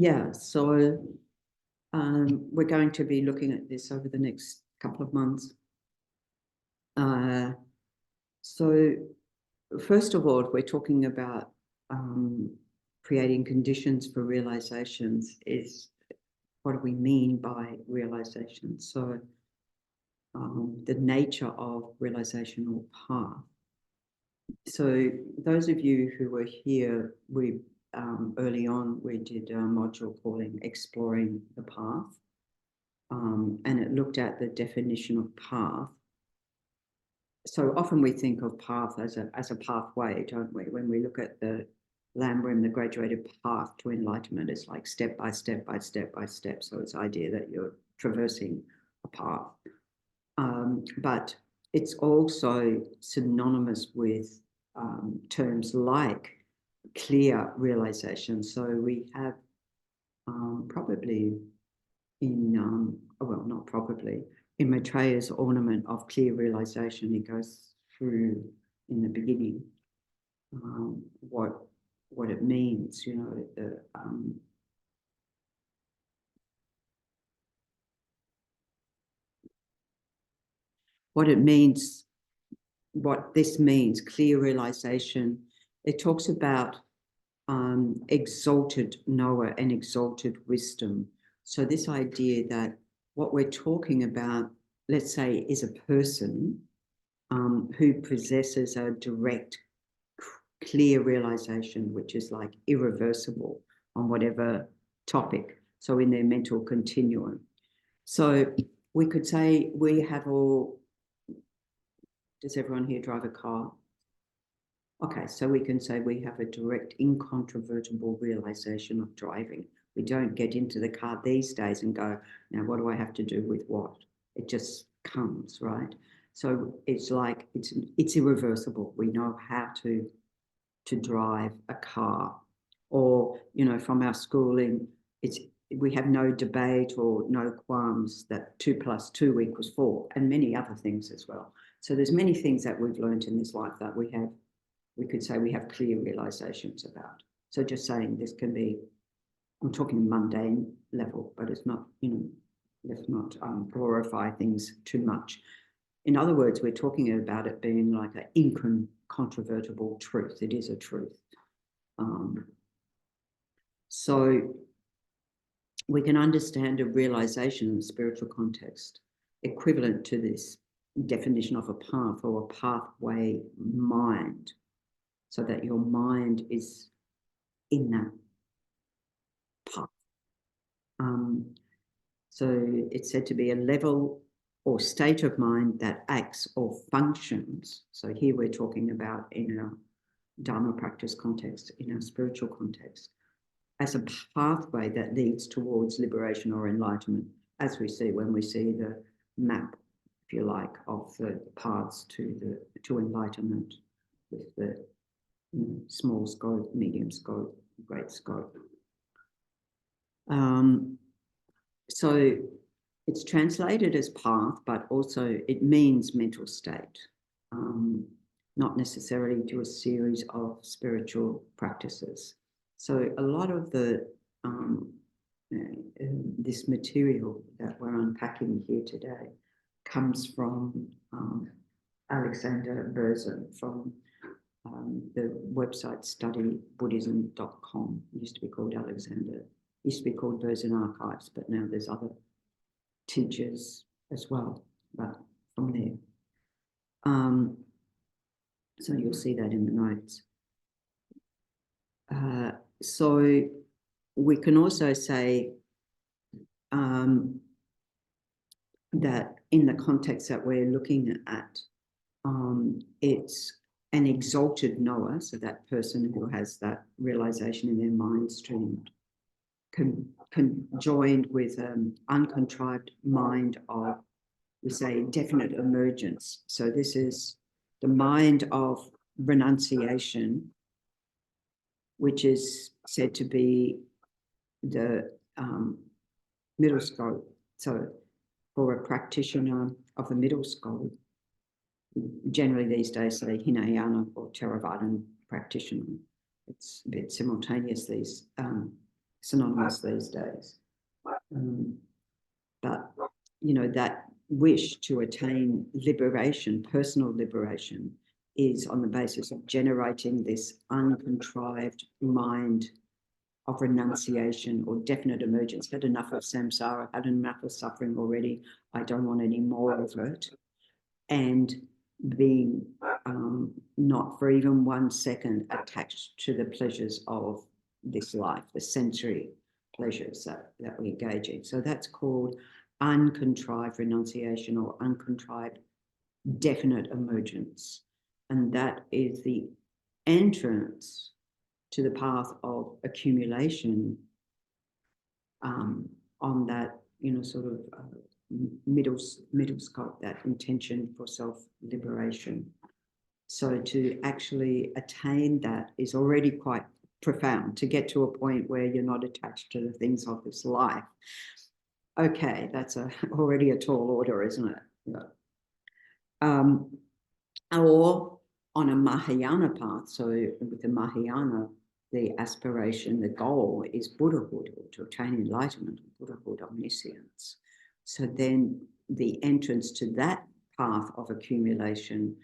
Yeah, so we're going to be looking at this over the next couple of months. So first of all, if we're talking about creating conditions for realizations, is what do we mean by realizations? So the nature of realizational path. So those of you who were here, we early on, we did a module calling Exploring the Path, and it looked at the definition of path. So often we think of path as a pathway, don't we? When we look at the Lamrim, the graduated path to enlightenment, it's like step by step by step by step. So it's the idea that you're traversing a path. But it's also synonymous with terms like clear realization. So we have probably in, well, not probably, in Maitreya's ornament of clear realization, it goes through in the beginning what it means, you know, what it means, what this means, clear realization. It talks about exalted knower and exalted wisdom. So this idea that what we're talking about, let's say, is a person who possesses a direct, clear realization, which is like irreversible on whatever topic. So in their mental continuum. So we could say we have all, does everyone here drive a car? Okay, so we can say we have a direct, incontrovertible realization of driving. We don't get into the car these days and go, now what do I have to do with what? It just comes, right? So it's like, it's irreversible. We know how to drive a car. Or, you know, from our schooling, we have no debate or no qualms that 2 + 2 = 4, and many other things as well. So there's many things that we've learned in this life that we could say we have clear realizations about. So just saying this can be, I'm talking mundane level, but it's not, you know, let's not glorify things too much. In other words, we're talking about it being like an incontrovertible truth. It is a truth. So we can understand a realization in the spiritual context equivalent to this definition of a path or a pathway mind, so that your mind is in that path. So it's said to be a level or state of mind that acts or functions. So here we're talking about in our Dharma practice context, in our spiritual context, as a pathway that leads towards liberation or enlightenment, as we see when we see the map, if you like, of the paths to enlightenment, with the small scope, medium scope, great scope. So it's translated as path, but also it means mental state, not necessarily to a series of spiritual practices. So a lot of the this material that we're unpacking here today comes from Alexander Berzin from the website studybuddhism.com. Used to be called Alexander, used to be called Berzin Archives, but now there's other teachers as well, but from there. So you'll see that in the notes. So we can also say that in the context that we're looking at, it's an exalted knower, so that person who has that realization in their mind stream conjoined with an uncontrived mind of, we say, definite emergence. So this is the mind of renunciation, which is said to be the middle scope. So for a practitioner of the middle scope, generally these days say Hinayana or Theravadan practitioner. It's a bit simultaneous, these synonymous these days. But, you know, that wish to attain liberation, personal liberation, is on the basis of generating this uncontrived mind of renunciation or definite emergence. Had enough of samsara, had enough of suffering already. I don't want any more of it. And being not for even 1 second attached to the pleasures of this life, the sensory pleasures that we engage in. So that's called uncontrived renunciation or uncontrived definite emergence. And that is the entrance to the path of accumulation on that, you know, sort of middle scope, that intention for self-liberation. So to actually attain that is already quite profound, to get to a point where you're not attached to the things of this life. Okay, that's already a tall order, isn't it? Yeah. Or on a Mahayana path, so with the Mahayana, the aspiration, the goal is Buddhahood, or to attain enlightenment, Buddhahood, omniscience. So then the entrance to that path of accumulation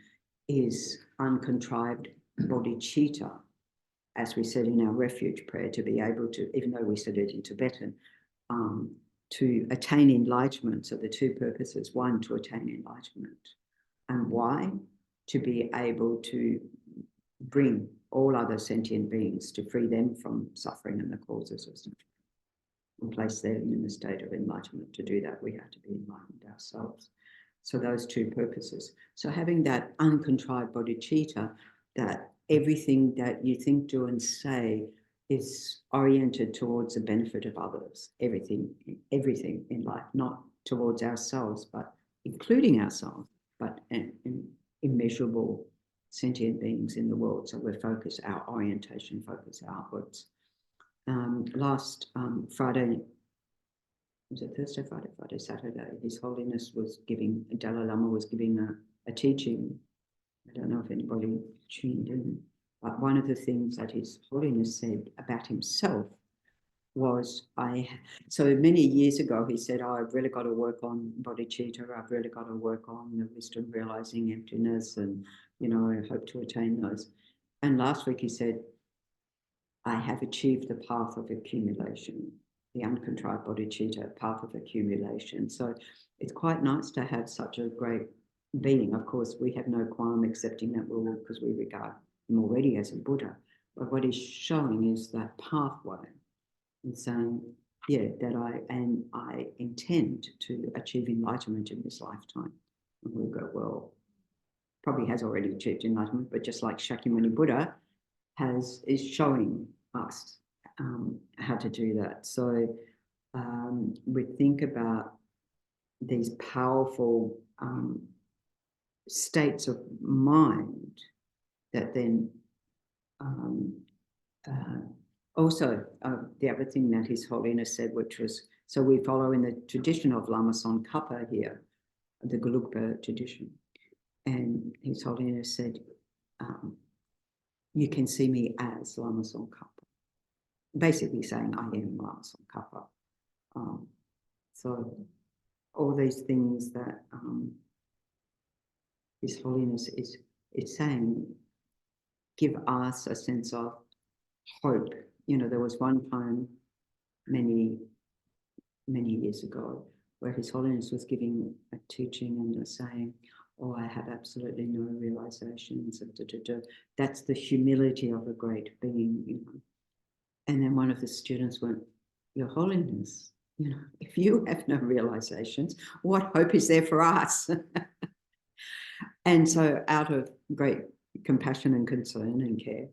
is uncontrived bodhicitta, as we said in our refuge prayer, to be able to, even though we said it in Tibetan, to attain enlightenment. So the two purposes: one, to attain enlightenment. And why? To be able to bring all other sentient beings, to free them from suffering and the causes of suffering, and place them in the state of enlightenment. To do that, we have to be enlightened ourselves. So those two purposes. So having that uncontrived bodhicitta, that everything that you think, do, and say is oriented towards the benefit of others. Everything in life, not towards ourselves, but including ourselves, but in immeasurable sentient beings in the world. So we're focused, our orientation focus outwards. Last Friday, was it Thursday, Friday, Saturday, His Holiness was giving, Dalai Lama was giving a teaching. I don't know if anybody tuned in, but one of the things that His Holiness said about himself was, so many years ago, he said, I've really got to work on bodhicitta, I've really got to work on the wisdom realizing emptiness, and, you know, I hope to attain those. And last week he said, I have achieved the path of accumulation, the uncontrived bodhicitta, path of accumulation. So it's quite nice to have such a great being. Of course, we have no qualm accepting that rule because we regard him already as a Buddha. But what he's showing is that pathway and saying, yeah, that I intend to achieve enlightenment in this lifetime. And we'll go, well, probably has already achieved enlightenment, but just like Shakyamuni Buddha is showing us how to do that. So we think about these powerful states of mind that then also, the other thing that His Holiness said, which was, so we follow in the tradition of Lama Tsongkhapa here, the Gelugpa tradition. And His Holiness said, you can see me as Lama Tsongkhapa. Basically saying, I am Lama Tsongkhapa. So all these things that His Holiness is saying give us a sense of hope. You know, there was one time many years ago where His Holiness was giving a teaching and was saying, oh, I have absolutely no realizations. That's the humility of a great being, you know. And then one of the students went, Your Holiness, you know, if you have no realizations, what hope is there for us? And so out of great compassion and concern and care,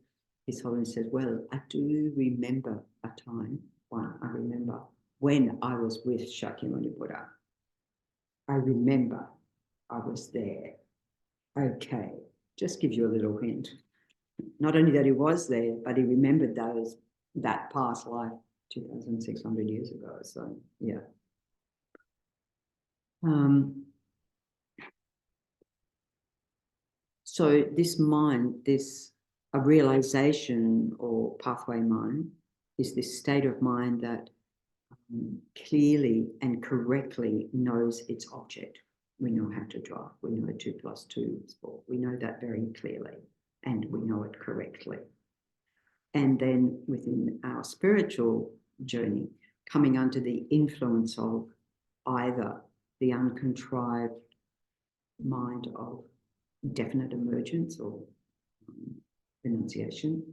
His Holiness said, well, I do remember a time, I remember when I was with Shakyamuni Buddha. I remember I was there. Okay, just give you a little hint. Not only that he was there, but he remembered that past life 2,600 years ago. So, yeah. So this mind, a realization or pathway mind, is this state of mind that clearly and correctly knows its object. We know how to drive. We know 2 + 2 is 4. We know that very clearly, and we know it correctly. And then within our spiritual journey, coming under the influence of either the uncontrived mind of definite emergence or renunciation,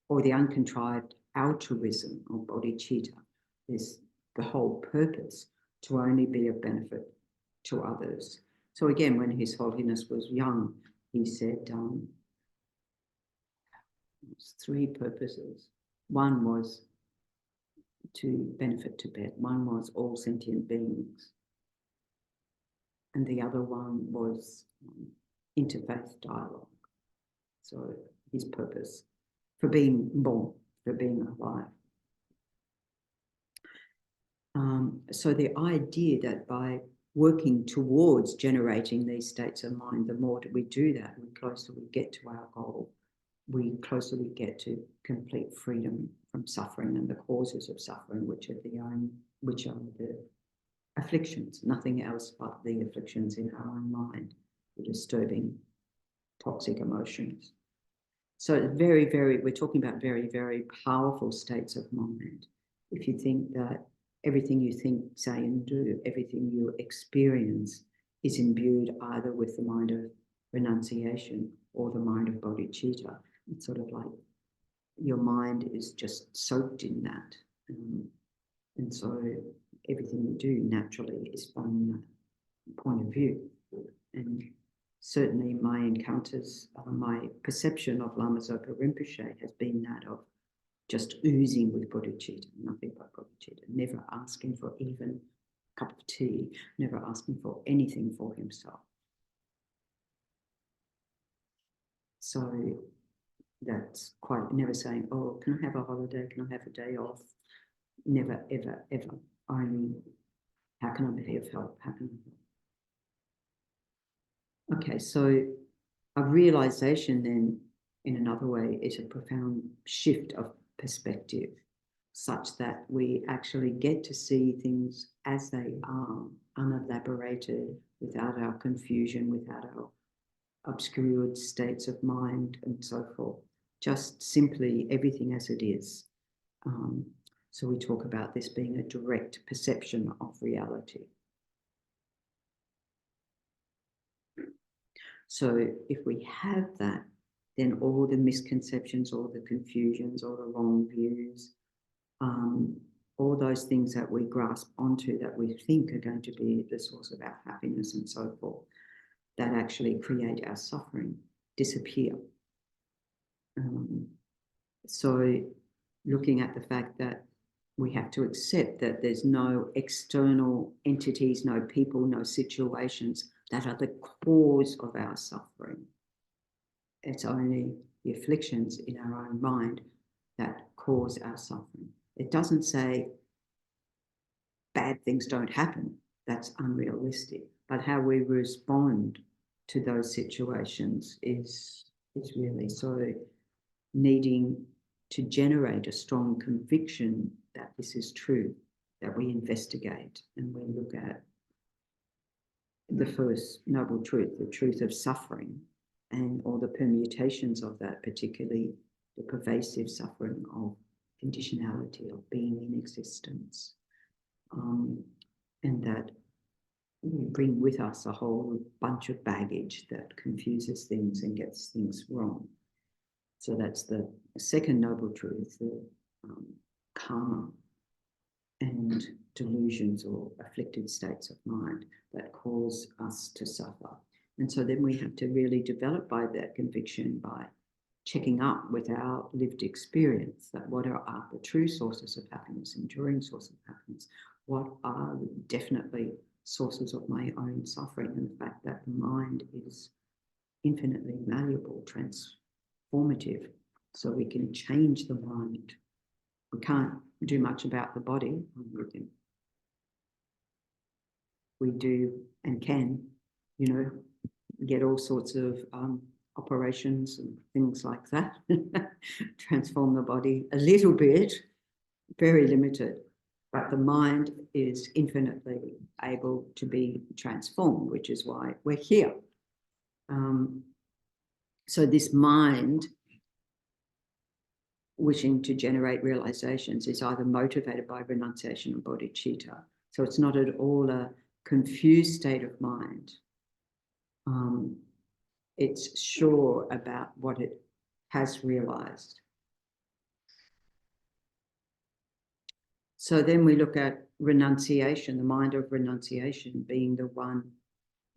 or the uncontrived altruism or bodhicitta, is the whole purpose to only be of benefit to others. So again, when His Holiness was young, he said 3 purposes. One was to benefit Tibet. One was all sentient beings. And the other one was interfaith dialogue. So his purpose for being born, for being alive. So the idea that by working towards generating these states of mind, the more we do that, the closer we get to our goal, the closer we get to complete freedom from suffering and the causes of suffering, which are the afflictions, nothing else but the afflictions in our own mind, the disturbing, toxic emotions. So we're talking about very, very powerful states of mind. If you think that everything you think, say, and do, everything you experience is imbued either with the mind of renunciation or the mind of bodhicitta, it's sort of like your mind is just soaked in that. And so everything you do naturally is from that point of view. And certainly my encounters, my perception of Lama Zopa Rinpoche has been that of just oozing with bodhicitta, nothing but bodhicitta, never asking for even a cup of tea, never asking for anything for himself. So that's quite, never saying, oh, can I have a holiday? Can I have a day off? Never, ever, ever. Only, how can I be of help? How can I help? Okay, so a realization then, in another way, is a profound shift of perspective, such that we actually get to see things as they are, unelaborated, without our confusion, without our obscured states of mind and so forth, just simply everything as it is. So we talk about this being a direct perception of reality. So if we have that, then all the misconceptions, all the confusions, all the wrong views, all those things that we grasp onto that we think are going to be the source of our happiness and so forth, that actually create our suffering, disappear. So looking at the fact that we have to accept that there's no external entities, no people, no situations that are the cause of our suffering. It's only the afflictions in our own mind that cause our suffering. It doesn't say bad things don't happen. That's unrealistic. But how we respond to those situations is really so needing to generate a strong conviction that this is true, that we investigate and we look at the first noble truth, the truth of suffering, and all the permutations of that, particularly the pervasive suffering of conditionality, of being in existence, and that we bring with us a whole bunch of baggage that confuses things and gets things wrong. So that's the second noble truth, the karma and delusions or afflicted states of mind that cause us to suffer. And so then we have to really develop by that conviction by checking up with our lived experience, that what are the true sources of happiness, enduring sources of happiness, what are definitely sources of my own suffering, and the fact that the mind is infinitely malleable, transformative, so we can change the mind. We can't do much about the body. We do and can, get all sorts of operations and things like that, transform the body a little bit, very limited, but the mind is infinitely able to be transformed, which is why we're here. So this mind wishing to generate realizations is either motivated by renunciation or bodhicitta. So it's not at all a confused state of mind. It's sure about what it has realized. So then we look at renunciation, the mind of renunciation being the one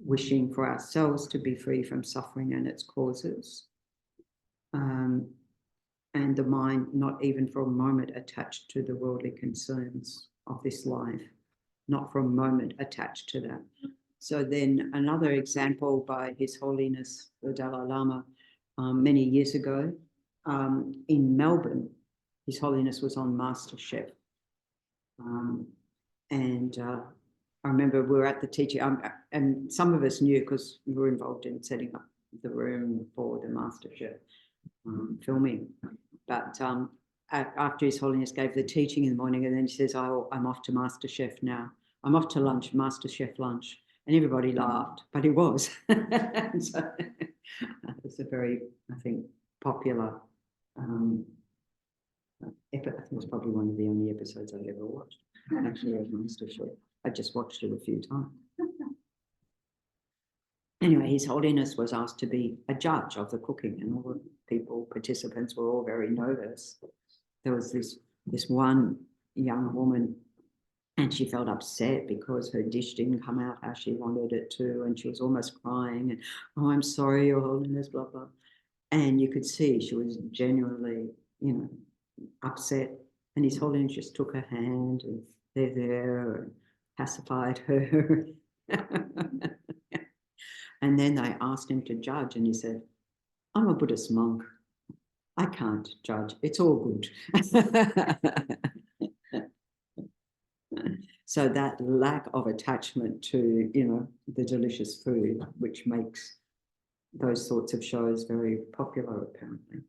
wishing for ourselves to be free from suffering and its causes. And the mind not even for a moment attached to the worldly concerns of this life, not for a moment attached to that. So then another example by His Holiness the Dalai Lama many years ago in Melbourne, His Holiness was on MasterChef. I remember we were at the teaching, and some of us knew because we were involved in setting up the room for the MasterChef filming. But after His Holiness gave the teaching in the morning, and then he says, "Oh, I'm off to MasterChef now. I'm off to lunch, MasterChef lunch." And everybody laughed, but he was. So it was a very, I think, popular I think it was probably one of the only episodes I've ever watched, actually, of MasterChef. I just watched it a few times. Anyway, His Holiness was asked to be a judge of the cooking, and all the people, participants, were all very nervous. There was this one young woman, and she felt upset because her dish didn't come out how she wanted it to, and she was almost crying, and, "Oh, I'm sorry, Your Holiness, blah, blah." And you could see she was genuinely, upset. And His Holiness just took her hand and they're there and pacified her. And then they asked him to judge, and he said, "I'm a Buddhist monk. I can't judge. It's all good." So that lack of attachment to, the delicious food, which makes those sorts of shows very popular, apparently.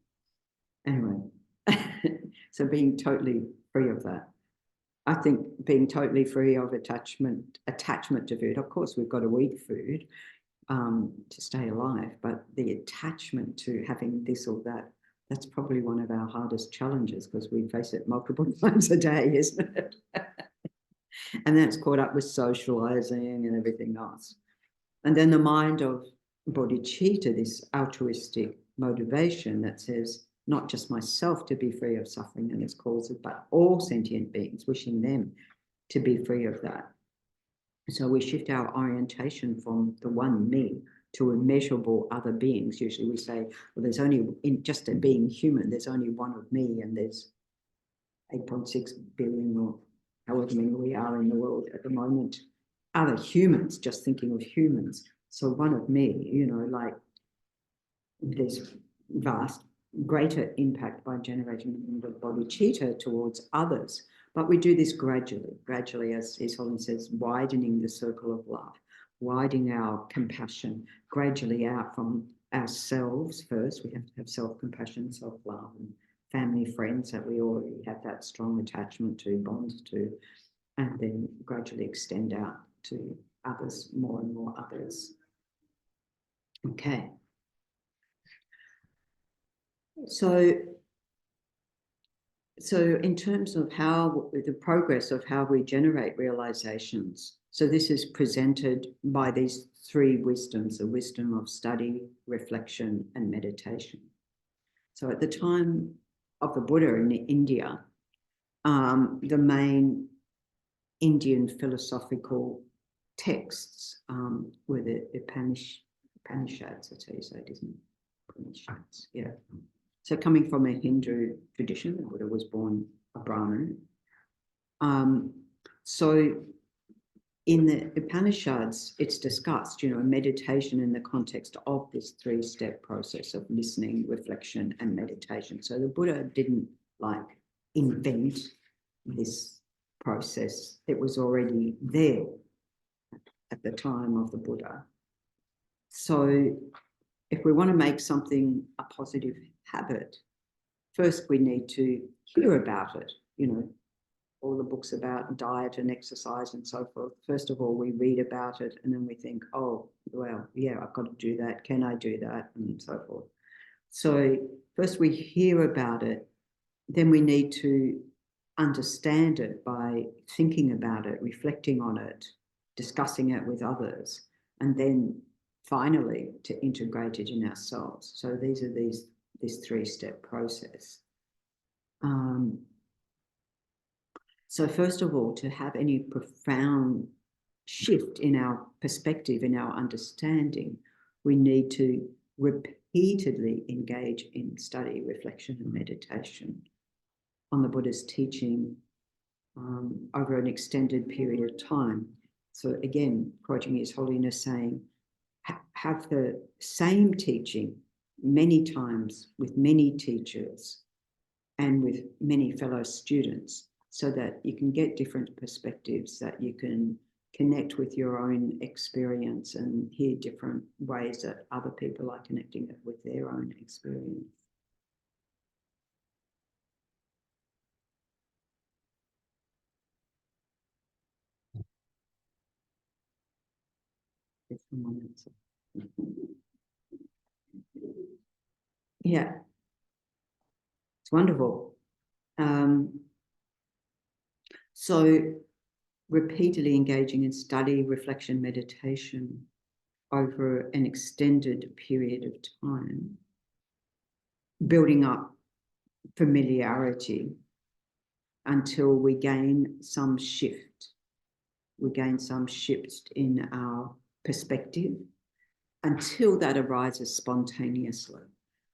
Anyway, so being totally free of that. I think being totally free of attachment to food. Of course, we've got to eat food to stay alive, but the attachment to having this or that, that's probably one of our hardest challenges because we face it multiple times a day, isn't it? And then it's caught up with socializing and everything else. And then the mind of bodhicitta, this altruistic motivation that says, not just myself to be free of suffering and its causes, but all sentient beings, wishing them to be free of that. So we shift our orientation from the one me to immeasurable other beings. Usually we say, well, there's only, in just a being human, there's only one of me, and there's 8.6 billion or however many we are in the world at the moment, other humans, just thinking of humans. So one of me, like there's vast, greater impact by generating the bodhicitta towards others. But we do this gradually, as His Holiness says, widening the circle of love, widening our compassion, gradually out from ourselves first. We have to have self-compassion, self-love, and family, friends that we already have that strong attachment to, bond to, and then gradually extend out to others, more and more others. Okay. So in terms of how the progress of how we generate realizations, so this is presented by these three wisdoms, the wisdom of study, reflection, and meditation. So at the time of the Buddha in India, the main Indian philosophical texts were the Upanishads, that's how you say it, isn't it? Upanishads, yeah. So coming from a Hindu tradition, the Buddha was born a Brahmin. So in the Upanishads, it's discussed, meditation in the context of this three-step process of listening, reflection, and meditation. So the Buddha didn't invent this process. It was already there at the time of the Buddha. So if we want to make something a positive habit, first we need to hear about it, all the books about diet and exercise and so forth. First of all, we read about it and then we think, oh, well, yeah, I've got to do that. Can I do that? And so forth. So first we hear about it, then we need to understand it by thinking about it, reflecting on it, discussing it with others, and then finally to integrate it in ourselves. So these are this three-step process. So first of all, to have any profound shift in our perspective, in our understanding, we need to repeatedly engage in study, reflection, and meditation on the Buddha's teaching over an extended period of time. So again, quoting His Holiness saying, have the same teaching many times with many teachers and with many fellow students, so that you can get different perspectives, that you can connect with your own experience and hear different ways that other people are connecting it with their own experience. Yeah, it's wonderful. So repeatedly engaging in study, reflection, meditation over an extended period of time, building up familiarity until we gain some shift. We gain some shift in our perspective until that arises spontaneously.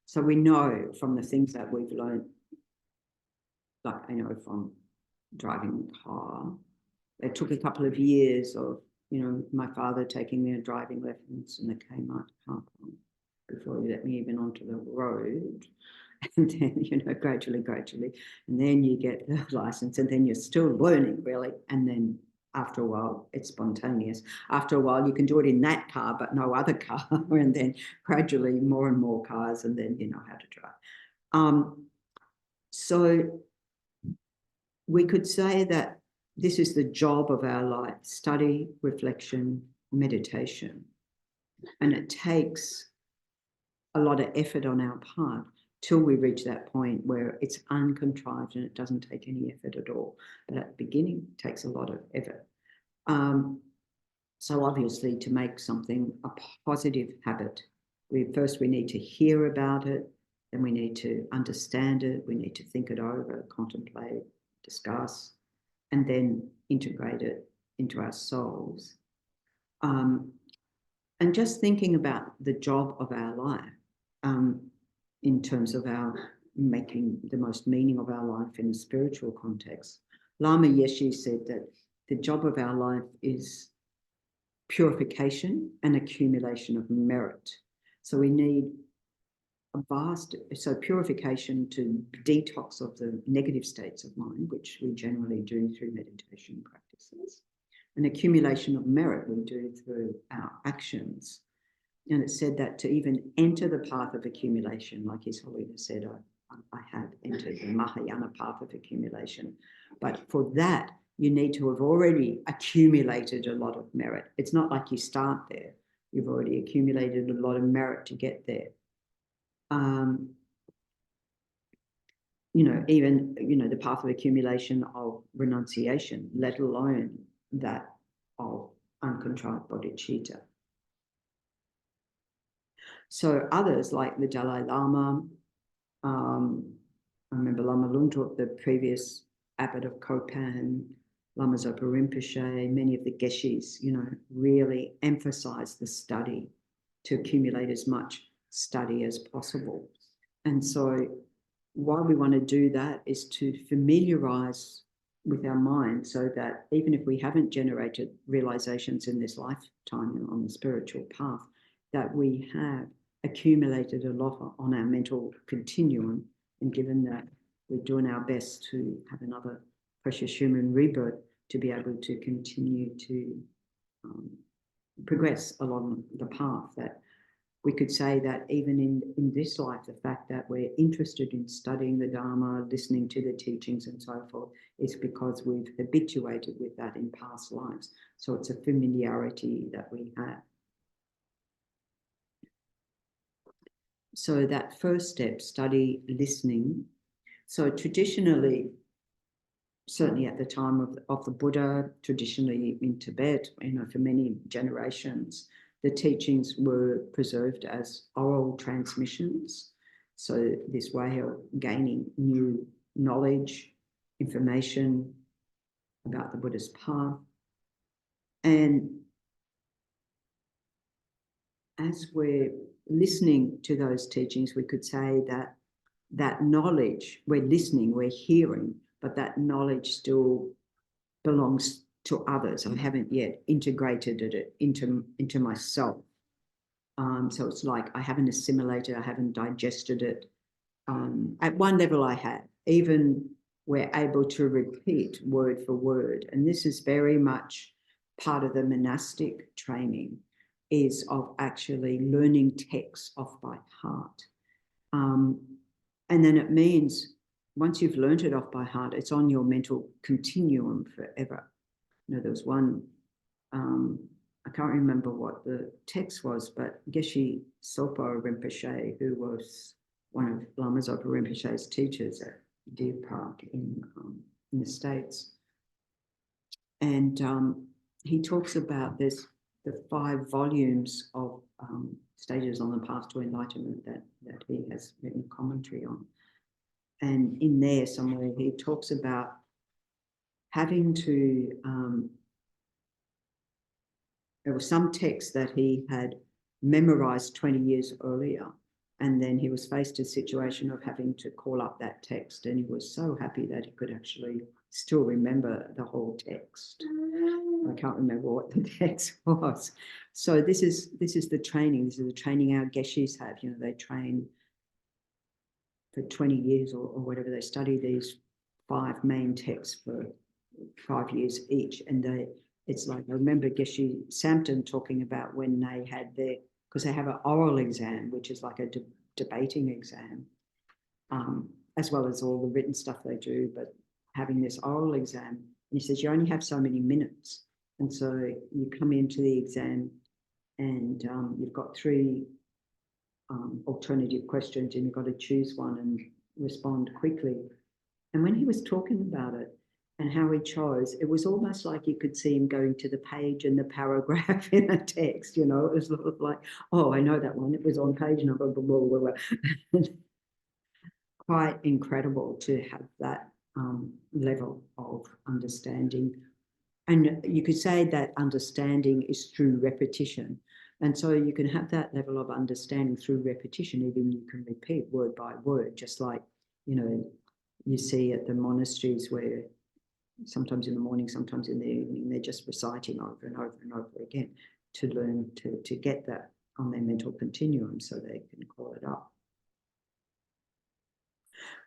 So we know from the things that we've learned, like I know from driving a car, it took a couple of years of, my father taking me on driving lessons in the Kmart car park before he let me even onto the road. And then, gradually, and then you get the license, and then you're still learning, really. And then after a while, it's spontaneous. After a while, you can do it in that car, but no other car. And then gradually more and more cars, and then you know how to drive. So we could say that this is the job of our life: study, reflection, meditation. And it takes a lot of effort on our part till we reach that point where it's uncontrived and it doesn't take any effort at all. But at the beginning, it takes a lot of effort. So obviously, to make something a positive habit, we need to hear about it, then we need to understand it, we need to think it over, contemplate, discuss, and then integrate it into our souls. And just thinking about the job of our life, in terms of our making the most meaning of our life in a spiritual context. Lama Yeshe said that the job of our life is purification and accumulation of merit. So we need purification to detox of the negative states of mind, which we generally do through meditation practices. An accumulation of merit we do through our actions. And it said that to even enter the path of accumulation, like His Holiness said, I have entered the Mahayana path of accumulation. But for that, you need to have already accumulated a lot of merit. It's not like you start there. You've already accumulated a lot of merit to get there. Even the path of accumulation of renunciation, let alone that of uncontrived bodhicitta. So others, like the Dalai Lama, I remember Lama Lungtrop, the previous abbot of Kopan, Lama Zopa Rinpoche, many of the Geshis, really emphasize the study, to accumulate as much study as possible. And so why we want to do that is to familiarize with our mind, so that even if we haven't generated realizations in this lifetime on the spiritual path, that we have accumulated a lot on our mental continuum, and given that we're doing our best to have another precious human rebirth, to be able to continue to progress along the path that we could say that even in this life, the fact that we're interested in studying the Dharma, listening to the teachings and so forth, is because we've habituated with that in past lives. So it's a familiarity that we have. So that first step, study listening. So traditionally, certainly at the time of the Buddha, traditionally in Tibet, for many generations, the teachings were preserved as oral transmissions. So this way of gaining new knowledge, information about the Buddhist path. And as we're listening to those teachings, we could say that that knowledge, we're listening, we're hearing, but that knowledge still belongs to others. I haven't yet integrated it into myself. So it's like I haven't assimilated, I haven't digested it. At one level I have. Even we're able to repeat word for word. And this is very much part of the monastic training, is of actually learning texts off by heart. And then it means once you've learned it off by heart, it's on your mental continuum forever. There was one, I can't remember what the text was, but Geshe Sopo Rinpoche, who was one of Lama Zopa Rinpoche's teachers at Deer Park in the States. And he talks about the 5 volumes of stages on the path to enlightenment that he has written commentary on. And in there somewhere he talks about having to, there was some text that he had memorized 20 years earlier, and then he was faced with a situation of having to call up that text, and he was so happy that he could actually still remember the whole text. I can't remember what the text was. So this is the training. This is the training our geshes have. They train for 20 years or whatever. They study these 5 main texts for 5 years each, and it's like, I remember Geshe Samten talking about when they had because they have an oral exam, which is like a debating exam, as well as all the written stuff they do, but having this oral exam, and he says you only have so many minutes, and so you come into the exam and you've got 3 alternative questions, and you've got to choose one and respond quickly. And when he was talking about it and how he chose, it was almost like you could see him going to the page and the paragraph in a text. It was sort of like, oh, I know that one, it was on page number, blah, blah, blah, blah. Quite incredible to have that level of understanding. And you could say that understanding is through repetition. And so you can have that level of understanding through repetition. Even you can repeat word by word, just like, you see at the monasteries where sometimes in the morning, sometimes in the evening, they're just reciting over and over and over again to learn to get that on their mental continuum so they can call it up.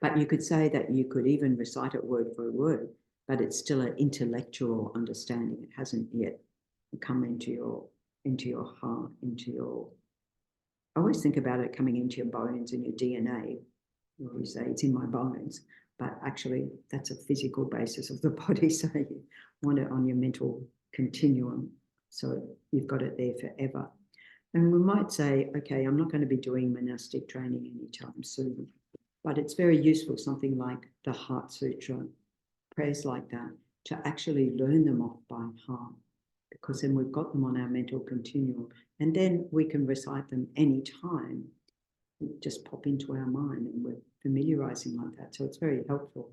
But you could say that you could even recite it word for word, but it's still an intellectual understanding. It hasn't yet come into your heart, I always think about it coming into your bones and your DNA. You always say it's in my bones, but actually that's a physical basis of the body. So you want it on your mental continuum. So you've got it there forever. And we might say, okay, I'm not going to be doing monastic training anytime soon, but it's very useful, something like the Heart Sutra, prayers like that, to actually learn them off by heart, because then we've got them on our mental continuum, and then we can recite them anytime. Just pop into our mind, and we're familiarizing like that. So it's very helpful.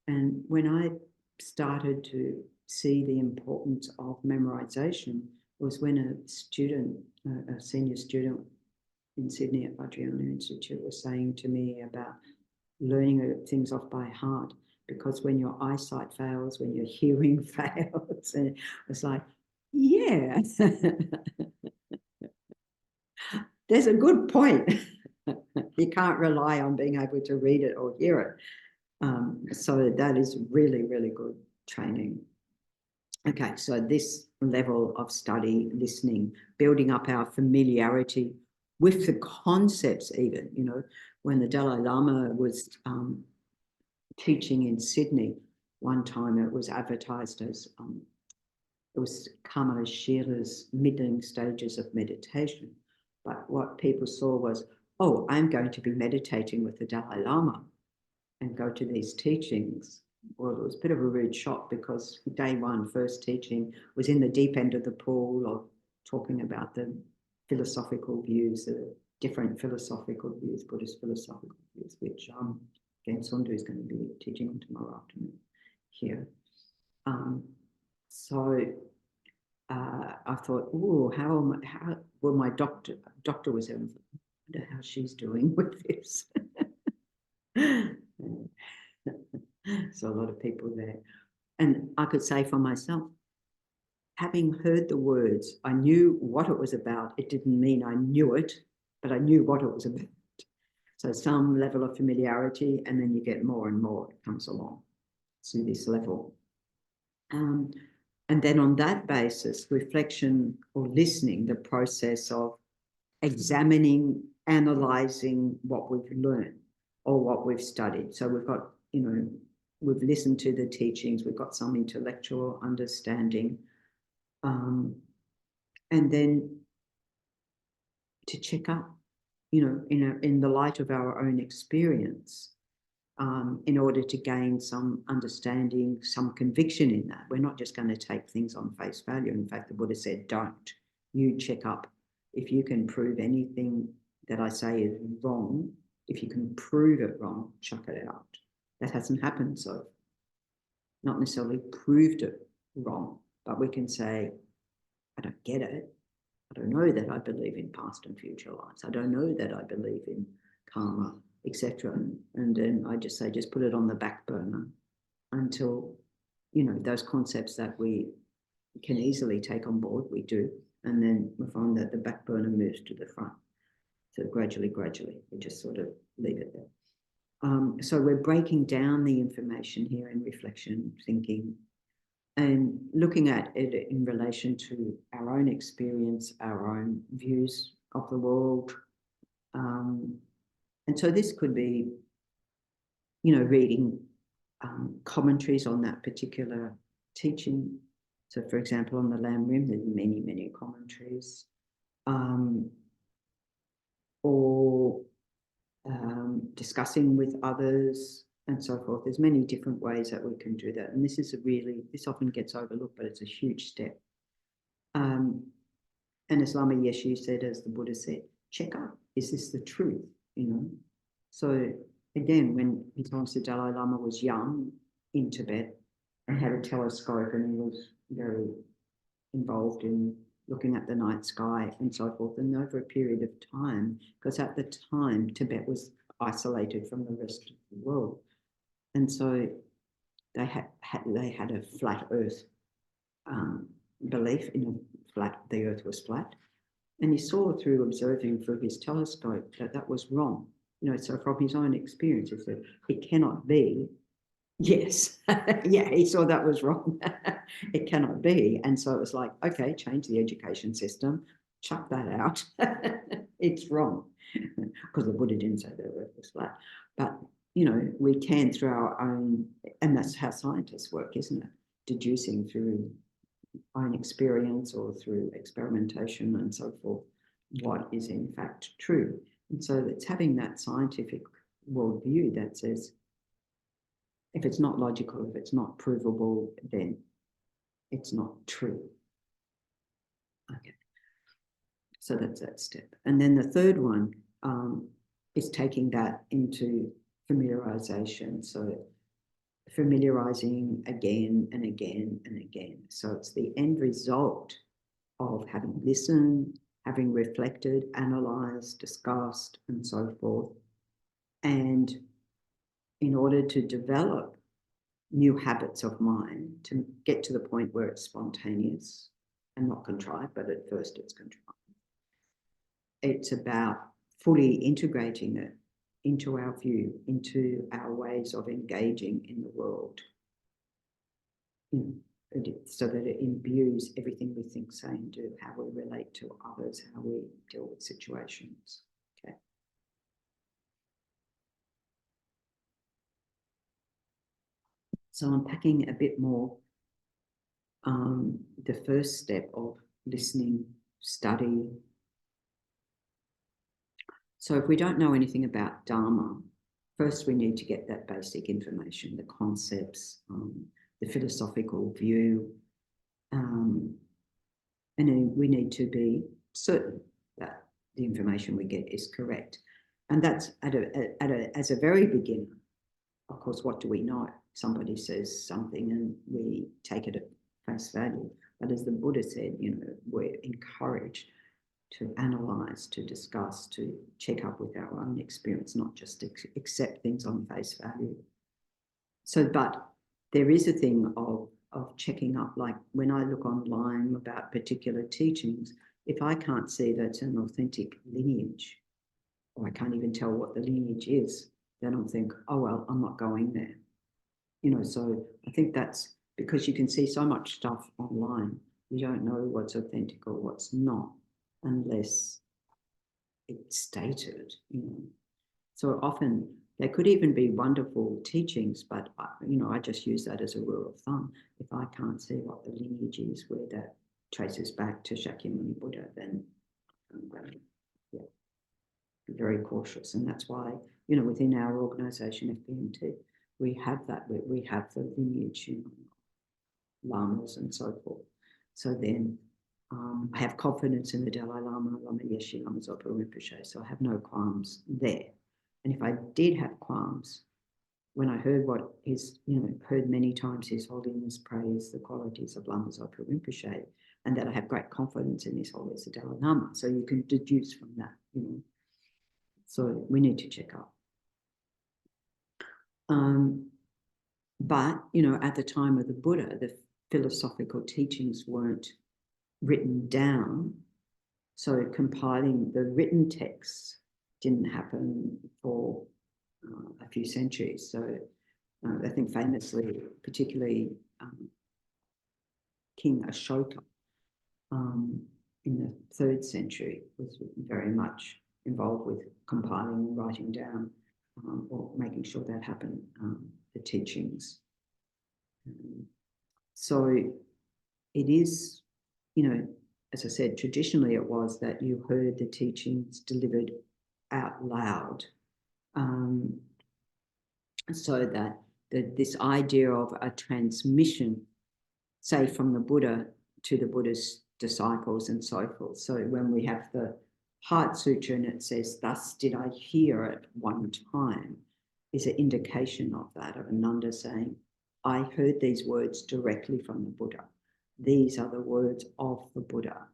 And when I started to see the importance of memorization was when a student, a senior student in Sydney at Vajrayana Institute, was saying to me about learning things off by heart, because when your eyesight fails, when your hearing fails, and it's like, yeah, there's a good point. You can't rely on being able to read it or hear it. So that is really, really good training. Okay, so this level of study, listening, building up our familiarity with the concepts even, you know, when the Dalai Lama was teaching in Sydney, one time it was advertised as, it was Kamala Shila's middling stages of meditation. But what people saw was, oh, I'm going to be meditating with the Dalai Lama and go to these teachings. Well, it was a bit of a rude shock because day one, first teaching, was in the deep end of the pool of talking about the philosophical views, the different philosophical views, Buddhist philosophical views, which again, Sundu is going to be teaching on tomorrow afternoon here. So I thought, oh, how well, my doctor was there. I wonder how she's doing with this. So a lot of people there. And I could say for myself, having heard the words, I knew what it was about. It didn't mean I knew it, but I knew what it was about. So some level of familiarity, and then you get more and more, it comes along to this level. And then on that basis, reflection or listening, the process of examining, analysing what we've learned or what we've studied. So we've got, you know, we've listened to the teachings, we've got some intellectual understanding, and then to check up, you know, in the light of our own experience, in order to gain some understanding, some conviction in that. We're not just going to take things on face value. In fact, the Buddha said, don't. You check up. If you can prove anything that I say is wrong, if you can prove it wrong, chuck it out. That hasn't happened, so not necessarily proved it wrong, but we can say, I don't get it. I don't know that I believe in past and future lives. I don't know that I believe in karma, etc. And then I just say, just put it on the back burner until, you know, those concepts that we can easily take on board, we do. And then we find that the back burner moves to the front. So gradually, we just sort of leave it there. So we're breaking down the information here in reflection, thinking, and looking at it in relation to our own experience, our own views of the world. And so this could be, you know, reading commentaries on that particular teaching. So, for example, on the Lamb Rim, there's many, many commentaries. Or discussing with others and so forth. There's many different ways that we can do that. And this is this often gets overlooked, but it's a huge step. And as Lama Yeshe said, as the Buddha said, check up, is this the truth, you know? So again, when His Holiness the Dalai Lama was young in Tibet and had a telescope, and he was very involved in looking at the night sky and so forth, and over a period of time, because at the time Tibet was isolated from the rest of the world, and so they had a flat Earth belief in the Earth was flat, and he saw through observing through his telescope that was wrong. You know, so from his own experience, he said it cannot be. Yes, yeah, he saw that was wrong. It cannot be. And so it was like, okay, change the education system, chuck that out. It's wrong. Because the Buddha didn't say the Earth was flat. But, you know, we can through our own, and that's how scientists work, isn't it? Deducing through own experience or through experimentation and so forth, what is in fact true. And so it's having that scientific worldview that says, if it's not logical, if it's not provable, then it's not true. Okay. So that's that step. And then the third one is taking that into familiarization. So familiarizing again and again and again. So it's the end result of having listened, having reflected, analyzed, discussed, and so forth. And in order to develop new habits of mind, to get to the point where it's spontaneous and not contrived, but at first it's contrived. It's about fully integrating it into our view, into our ways of engaging in the world. so that it imbues everything we think, say, and do, how we relate to others, how we deal with situations. Okay. So unpacking a bit more the first step of listening, study. So if we don't know anything about Dharma, first we need to get that basic information, the concepts, the philosophical view, and then we need to be certain that the information we get is correct. And that's as a very beginner. Of course, what do we know? Somebody says something and we take it at face value. But as the Buddha said, we're encouraged to analyze, to discuss, to check up with our own experience, not just accept things on face value. So, but there is a thing of checking up, like when I look online about particular teachings, if I can't see that's an authentic lineage, or I can't even tell what the lineage is, then I'll think, oh, well, I'm not going there. So I think that's because you can see so much stuff online, you don't know what's authentic or what's not, unless it's stated, So often they could even be wonderful teachings, but, I just use that as a rule of thumb. If I can't see what the lineage is, where that traces back to Shakyamuni Buddha, then I'm going to be very cautious. And that's why, within our organisation, FBMT, we have that. We have the lineage, lamas and so forth. So then I have confidence in the Dalai Lama, Lama Yeshe, Lama Zopa Rinpoche, so I have no qualms there. And if I did have qualms, when I heard what his, heard many times His Holiness praise the qualities of Lama Zopa Rinpoche, and that I have great confidence in His Holiness the Dalai Lama, so you can deduce from that, So we need to check up. But, at the time of the Buddha, the philosophical teachings weren't written down. So compiling the written texts didn't happen for a few centuries. So I think famously, particularly King Ashoka in the 3rd century was very much involved with compiling and writing down or making sure that happened, the teachings. So it is, as I said, traditionally it was that you heard the teachings delivered out loud, so that this idea of a transmission, say from the Buddha to the Buddha's disciples and so forth. So when we have the Heart Sutra and it says, "Thus did I hear at one time," is an indication of that, of Ananda saying, I heard these words directly from the Buddha. These are the words of the Buddha.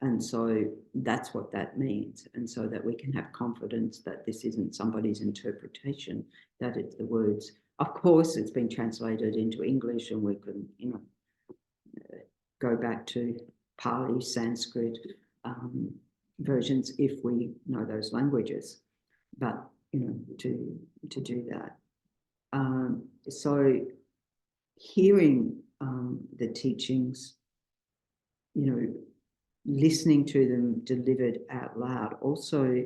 And so that's what that means. And so that we can have confidence that this isn't somebody's interpretation, that it's the words. Of course, it's been translated into English and we can, go back to Pali, Sanskrit versions if we know those languages. But, to do that. So hearing the teachings, listening to them delivered out loud also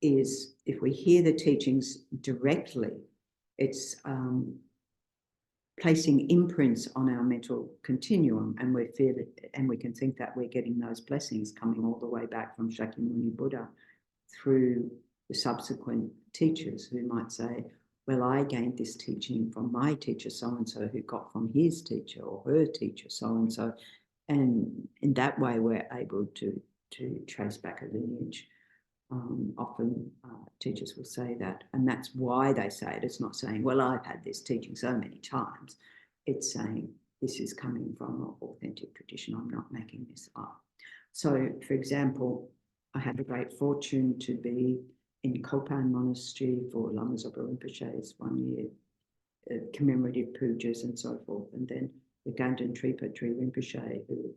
is, if we hear the teachings directly, it's placing imprints on our mental continuum, and we feel it, and we can think that we're getting those blessings coming all the way back from Shakyamuni Buddha through the subsequent teachers who might say, well, I gained this teaching from my teacher so-and-so who got from his teacher or her teacher so-and-so. And in that way, we're able to trace back a lineage. Often teachers will say that, and that's why they say it. It's not saying, well, I've had this teaching so many times. It's saying this is coming from an authentic tradition. I'm not making this up. So, for example, I had the great fortune to be in Kopan Monastery for Lama Zopa Rinpoche's 1 year commemorative pujas and so forth. And then the Ganden Tripa Tri Rinpoche, who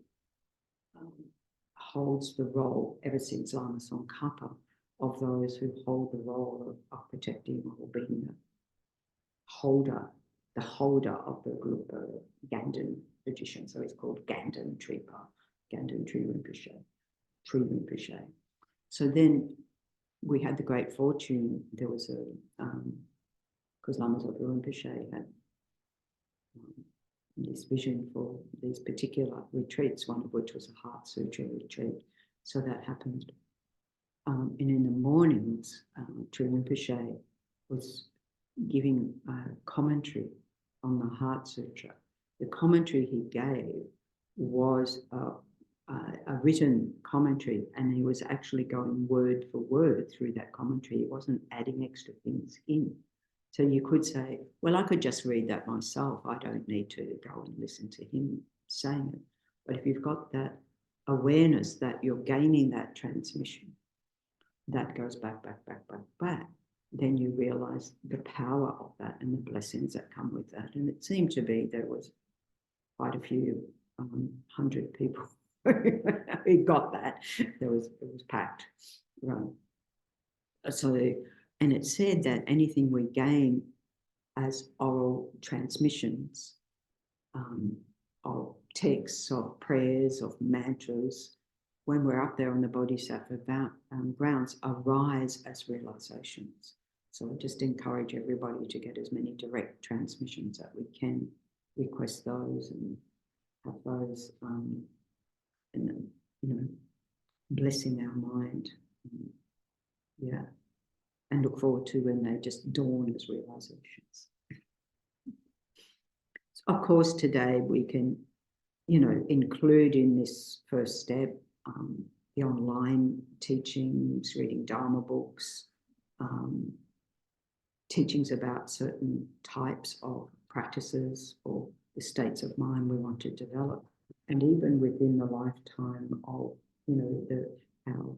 holds the role ever since Lama Tsongkhapa of those who hold the role of protecting or being the holder of the group, Ganden, the tradition, so it's called Ganden Tripa, Ganden Tri Rinpoche. So then we had the great fortune, there was a, because Lama Zopa Rinpoche had this vision for these particular retreats, one of which was a Heart Sutra retreat. So that happened. And in the mornings, Tri Rinpoche was giving a commentary on the Heart Sutra. The commentary he gave was a written commentary, and he was actually going word for word through that commentary. He wasn't adding extra things in. So you could say, well, I could just read that myself. I don't need to go and listen to him saying it. But if you've got that awareness that you're gaining that transmission, that goes back, then you realize the power of that and the blessings that come with that. And it seemed to be there was quite a few 100 people who got that. It was packed, right? So, and it said that anything we gain as oral transmissions of texts, of prayers, of mantras, when we're up there on the Bodhisattva grounds, arise as realizations. So I just encourage everybody to get as many direct transmissions that we can, request those and have those, and blessing our mind. Yeah. And look forward to when they just dawn as realizations. Of course, today we can, include in this first step the online teachings, reading Dharma books, teachings about certain types of practices or the states of mind we want to develop. And even within the lifetime of, our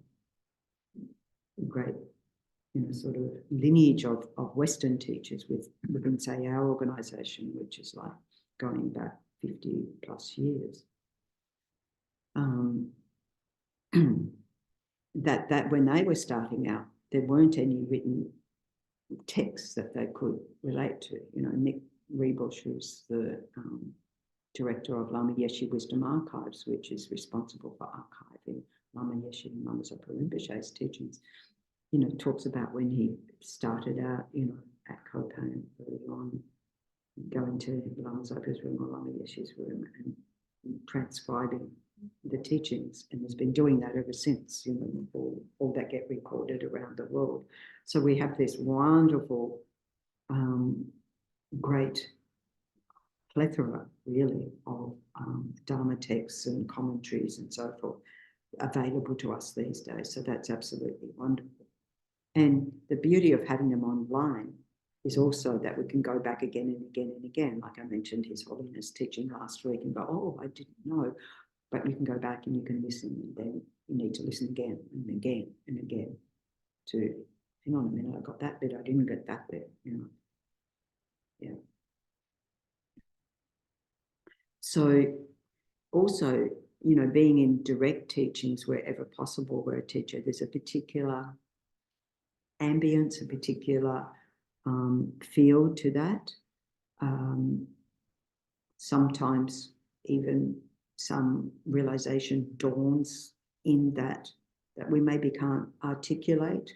great, sort of lineage of Western teachers within, say, our organisation, which is like going back 50 plus years. That when they were starting out, there weren't any written texts that they could relate to. Nick Rebush, who's the director of Lama Yeshe Wisdom Archives, which is responsible for archiving Lama Yeshe and Lama Zopa Rinpoche's teachings, talks about when he started out, at Kopan early on, going to Lama Zopa's room or Lama Yeshe's room and transcribing the teachings, and has been doing that ever since, all that get recorded around the world. So we have this wonderful, great plethora, really, of Dharma texts and commentaries and so forth available to us these days. So that's absolutely wonderful. And the beauty of having them online is also that we can go back again and again and again. Like I mentioned, His Holiness teaching last week and go, oh, I didn't know. But you can go back and you can listen, and then you need to listen again and again and again to, hang on a minute, I got that bit, I didn't get that bit, Yeah. So also, being in direct teachings wherever possible, where a teacher, there's a particular ambience, a particular feel to that. Sometimes even some realization dawns in that we maybe can't articulate,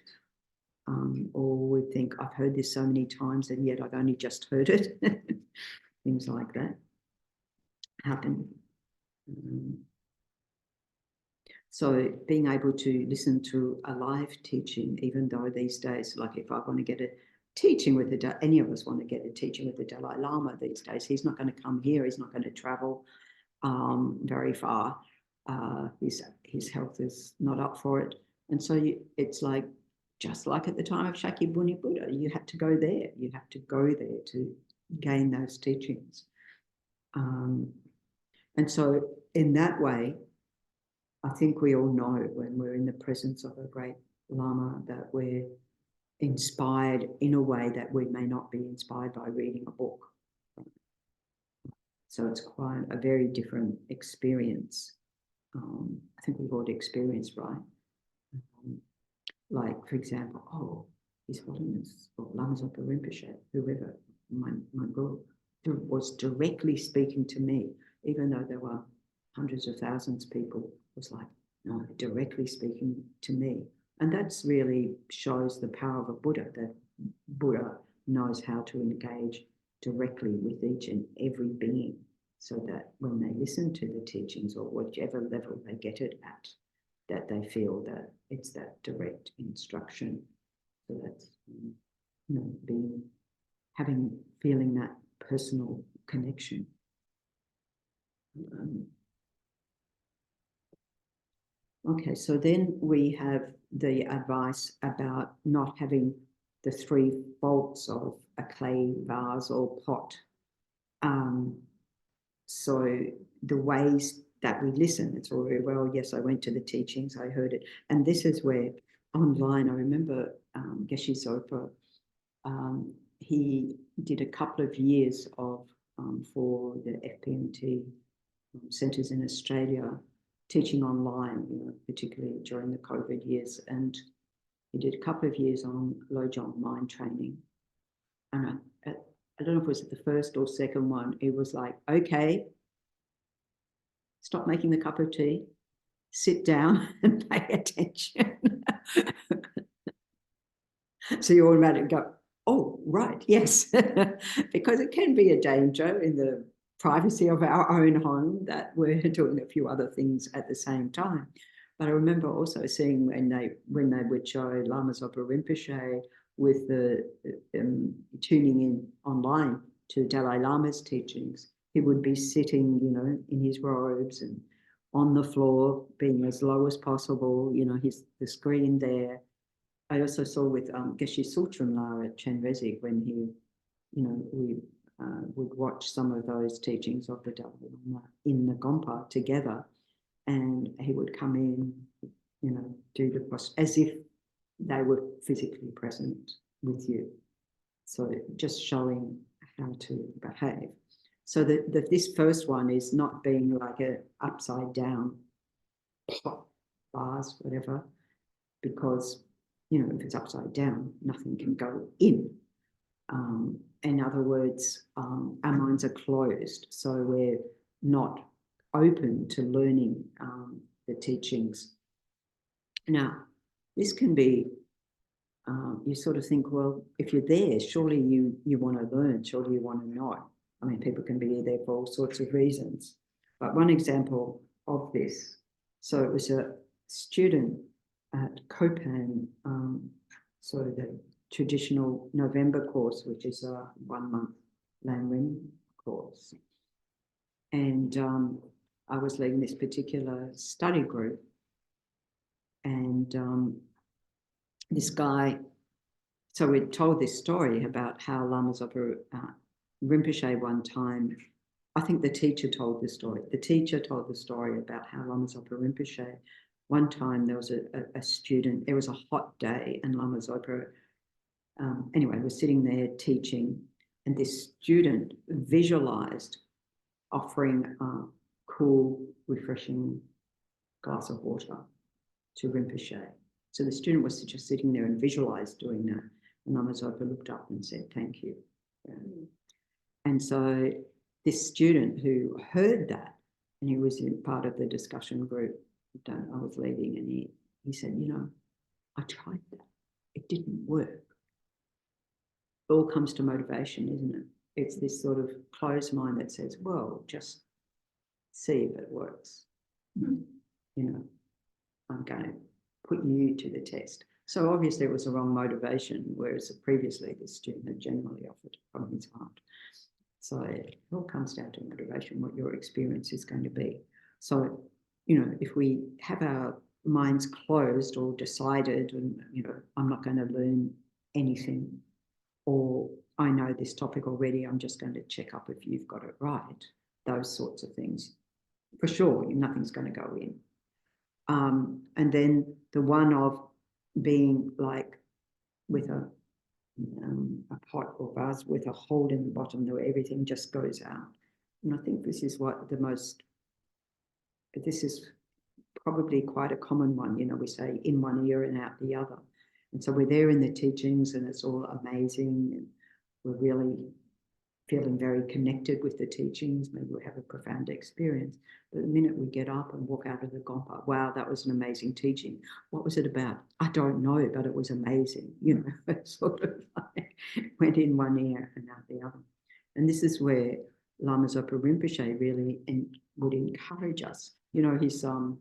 or we think, I've heard this so many times and yet I've only just heard it. Things like that happen. So being able to listen to a live teaching, even though these days, like if I want to get a teaching with any of us want to get a teaching with the Dalai Lama these days, he's not going to come here, he's not going to travel very far. His health is not up for it. And so it's like, just like at the time of Shakyamuni Buddha, you had to go there. You have to go there to gain those teachings. And so in that way, I think we all know when we're in the presence of a great Lama that we're inspired in a way that we may not be inspired by reading a book. So it's quite a very different experience. I think we've all experienced, right? Like, for example, His Holiness or Lama Zopa Rinpoche, whoever, my guru, was directly speaking to me even though there were hundreds of thousands of people, was like, no, directly speaking to me. And that's really shows the power of a Buddha, that Buddha knows how to engage directly with each and every being, so that when they listen to the teachings, or whichever level they get it at, that they feel that it's that direct instruction. So that's, feeling that personal connection. Okay, so then we have the advice about not having the 3 faults of a clay vase or pot. So the ways that we listen, it's all very well, yes, I went to the teachings, I heard it. And this is where online, I remember Geshe Zopa, he did a couple of years of, for the FPMT centres in Australia, teaching online, particularly during the COVID years. And he did a couple of years on low jump mind training. And I don't know if it was the first or second one, it was like, okay, stop making the cup of tea, sit down and pay attention. So you automatically go, oh, right, yes. Because it can be a danger in the privacy of our own home that we're doing a few other things at the same time. But I remember also seeing when they would show Lama Zopa Rinpoche with the tuning in online to Dalai Lama's teachings, he would be sitting, in his robes and on the floor, being as low as possible, the screen there. I also saw with Geshe Sultram at Chenrezig when he, we would watch some of those teachings of the Dalai Lama in the Gompa together, and he would come in, do the as if they were physically present with you. So just showing how to behave. So this first one is not being like a upside down pot, vase, whatever, because if it's upside down, nothing can go in. In other words, our minds are closed, so we're not open to learning the teachings. Now, this can be, you sort of think, well, if you're there, surely you want to learn, surely you want to know. I mean, people can be there for all sorts of reasons. But one example of this, so it was a student at Copan, so the traditional November course, which is a 1-month Lamrim course. And I was leading this particular study group. And this guy, so we told this story about how Lama Zopa Rinpoche one time, I think the teacher told the story. The teacher told the story about how Lama Zopa Rinpoche, one time there was a student, it was a hot day, and Lama Zopa, anyway, was sitting there teaching, and this student visualized offering a cool, refreshing glass of water to Rinpoche. So the student was just sitting there and visualized doing that. And Lama Zopa looked up and said, thank you. And so this student who heard that, and he was in part of the discussion group that I was leading, and he said, I tried that. It didn't work. It all comes to motivation, isn't it? It's this sort of closed mind that says, well, just see if it works. I'm going to put you to the test. So obviously it was the wrong motivation, whereas previously the student had generally offered from his heart. So it all comes down to motivation, what your experience is going to be. So, if we have our minds closed or decided, and, I'm not going to learn anything, or I know this topic already, I'm just going to check up if you've got it right, those sorts of things, for sure, nothing's going to go in. And then the one of being like with a pot or vase with a hole in the bottom where everything just goes out. And I think this is this is probably quite a common one, we say in one ear and out the other. And so we're there in the teachings and it's all amazing and we're really feeling very connected with the teachings. Maybe we have a profound experience. But the minute we get up and walk out of the gompa, wow, that was an amazing teaching. What was it about? I don't know, but it was amazing. You know, it sort of like went in one ear and out the other. And this is where Lama Zopa Rinpoche really would encourage us. You know, he's some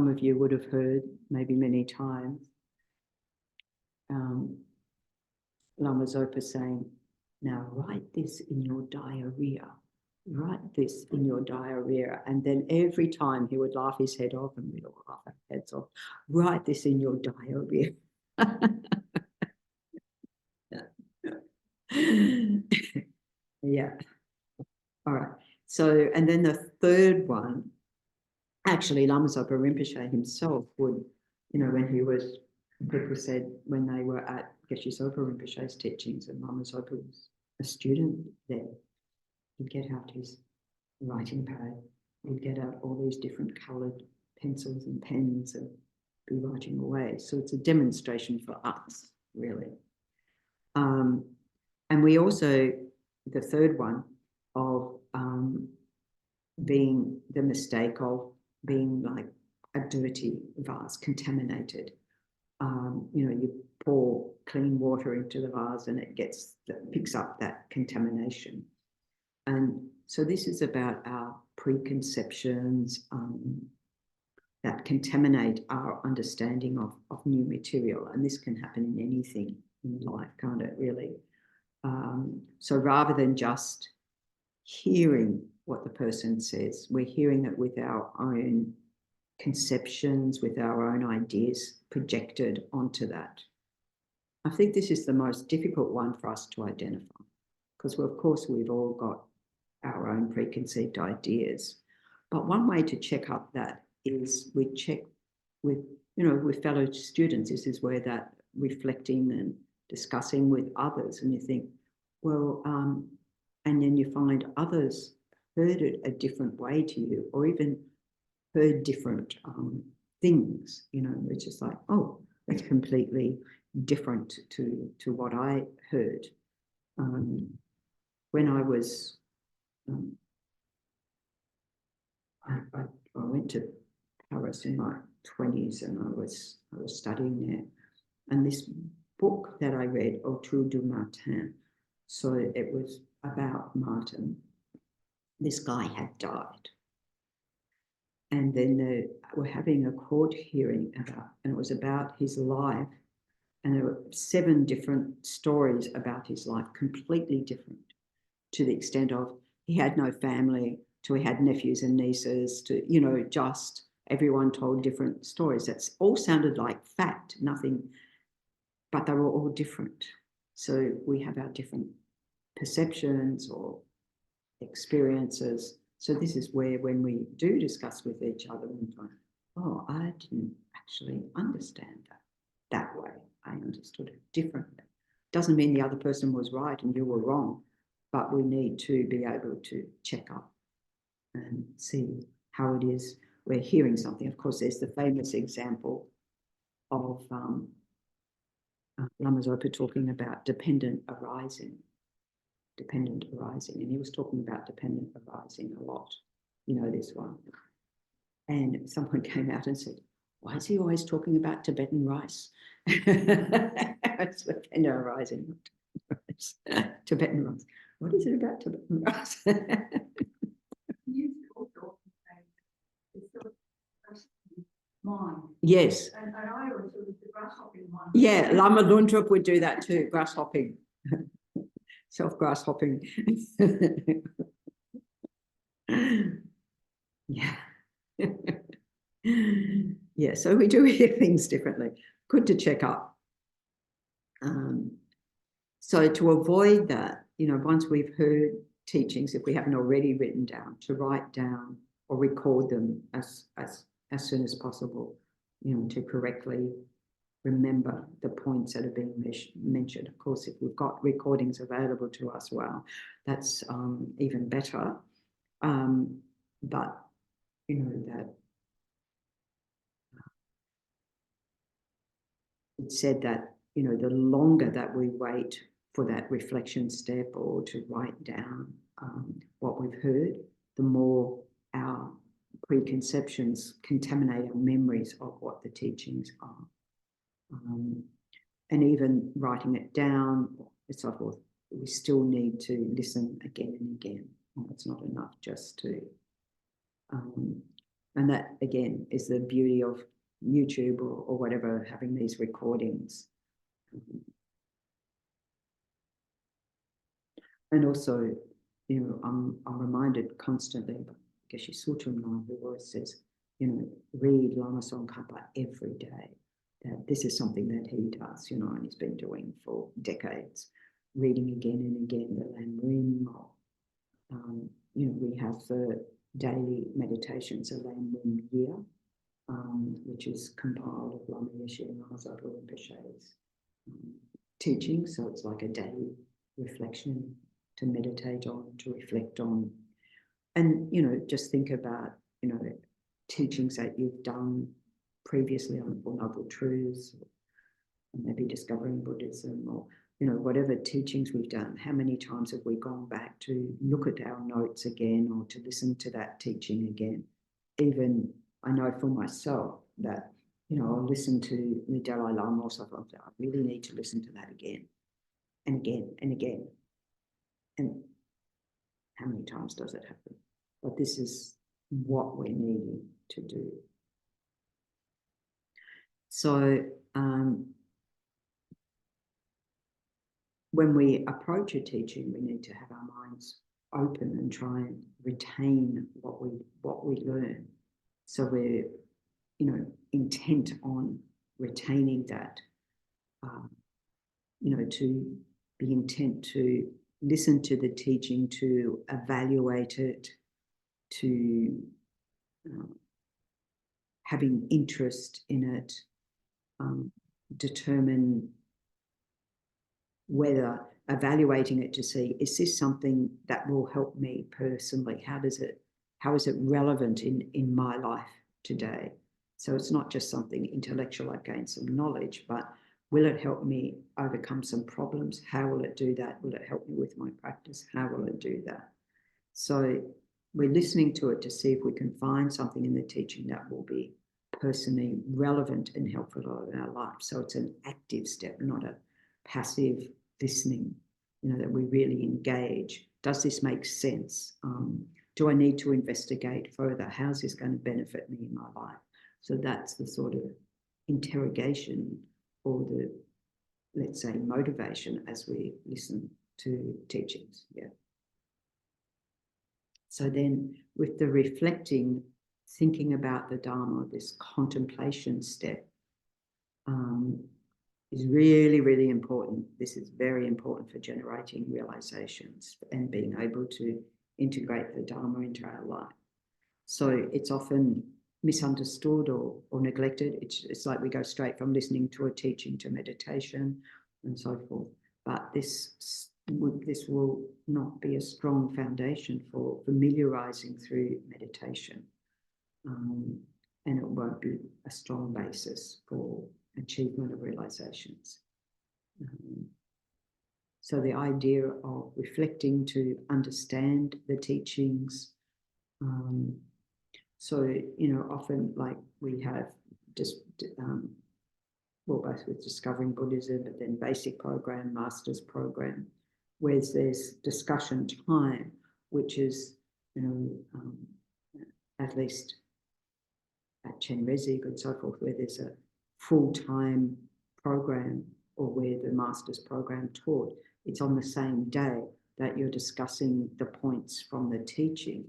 of you would have heard maybe many times Lama Zopa saying, now write this in your diarrhea. Write this in your diarrhea. And then every time he would laugh his head off, and we'd all laugh our heads off. Write this in your diarrhea. Yeah. All right. So, and then the third one, actually, Lama Zopa Rinpoche himself would, you know, when he was, people said when they were at Geshe Zopa Rinpoche's teachings and Lama Zopa was a student there, he'd get out his writing pad, he'd get out all these different coloured pencils and pens and be writing away. So it's a demonstration for us, really. And we also, the third one of being the mistake of being like a dirty vase, contaminated. You know, you pour clean water into the vase and it picks up that contamination. And so this is about our preconceptions that contaminate our understanding of new material. And this can happen in anything in life, can't it, really? So rather than just hearing what the person says, we're hearing it with our own conceptions, with our own ideas projected onto that. I think this is the most difficult one for us to identify because, well, of course, we've all got our own preconceived ideas. But one way to check up that is we check with, you know, with fellow students. This is where that reflecting and discussing with others, and you think, well, and then you find others heard it a different way to you, or even heard different things, you know, which is like, oh, that's completely different to what I heard. When I was, I went to Paris in my 20s and I was studying there, and this book that I read, Autour du Martin, so it was about Martin. This guy had died. And then they were having a court hearing about, and it was about his life. And there were 7 different stories about his life, completely different, to the extent of he had no family, to he had nephews and nieces, to, you know, just everyone told different stories. That's all sounded like fact, nothing, but they were all different. So we have our different perceptions or experiences. So this is where, when we do discuss with each other, we find, oh, I didn't actually understand that way. I understood it differently. Doesn't mean the other person was right and you were wrong, but we need to be able to check up and see how it is we're hearing something. Of course, there's the famous example of Lama Zopa talking about dependent arising, and he was talking about dependent arising a lot, you know, this one. And someone came out and said, why is he always talking about Tibetan rice? It's dependent arising, Tibetan rice. What is it about Tibetan rice? Yes. And I always do the grasshopping one. Yeah, Lama Lundrup would do that too, grasshopping. Self-grasshopping. Yeah. Yeah, so we do hear things differently. Good to check up. So to avoid that, you know, once we've heard teachings, if we haven't already written down, to write down or record them as soon as possible, you know, to correctly remember the points that are being mentioned. Of course, if we've got recordings available to us, well, that's even better. But, you know, that it said that, you know, the longer that we wait for that reflection step or to write down what we've heard, the more our preconceptions contaminate our memories of what the teachings are. And even writing it down, and so forth, we still need to listen again and again. It's not enough just to, and that again is the beauty of YouTube or whatever, having these recordings. And also, you know, I'm reminded constantly of Geshe Sutumna, who always says, you know, read Lama Tsongkhapa every day. That this is something that he does, you know, and he's been doing for decades, reading again and again the Lam Rim. You know, we have the daily meditations, a Lam Rim year, which is compiled of Lama Yeshe and Lama Zopa Rinpoche's teaching. So it's like a daily reflection to meditate on, to reflect on. And, you know, just think about, you know, teachings that you've done previously on Four Noble Truths, or maybe Discovering Buddhism, or, you know, whatever teachings we've done. How many times have we gone back to look at our notes again or to listen to that teaching again? Even I know for myself that, you know, I'll listen to the Dalai Lama or something like that. I really need to listen to that again and again and again. And how many times does it happen? But this is what we're needing to do. So when we approach a teaching, we need to have our minds open and try and retain what we learn. So we're, you know, intent on retaining that, you know, to be intent to listen to the teaching, to evaluate it, to having interest in it, determine whether evaluating it to see, is this something that will help me personally? How is it relevant in my life today? So it's not just something intellectual, I gain some knowledge, but will it help me overcome some problems? How will it do that? Will it help me with my practice? How will it do that? So we're listening to it to see if we can find something in the teaching that will be personally relevant and helpful in our life. So it's an active step, not a passive listening, you know, that we really engage. Does this make sense? Do I need to investigate further? How's this going to benefit me in my life? So that's the sort of interrogation or the, let's say, motivation as we listen to teachings. Yeah. So then with the reflecting, thinking about the Dharma, this contemplation step is really, really important. This is very important for generating realizations and being able to integrate the Dharma into our life. So it's often misunderstood or neglected. It's like we go straight from listening to a teaching to meditation and so forth. But this will not be a strong foundation for familiarizing through meditation. And it won't be a strong basis for achievement of realizations. So the idea of reflecting to understand the teachings. So, you know, often like we have just, well, both with Discovering Buddhism, but then basic program, master's program, where there's discussion time, which is, you know, at least at Chenrezig and so forth, where there's a full-time program or where the master's program taught, it's on the same day that you're discussing the points from the teaching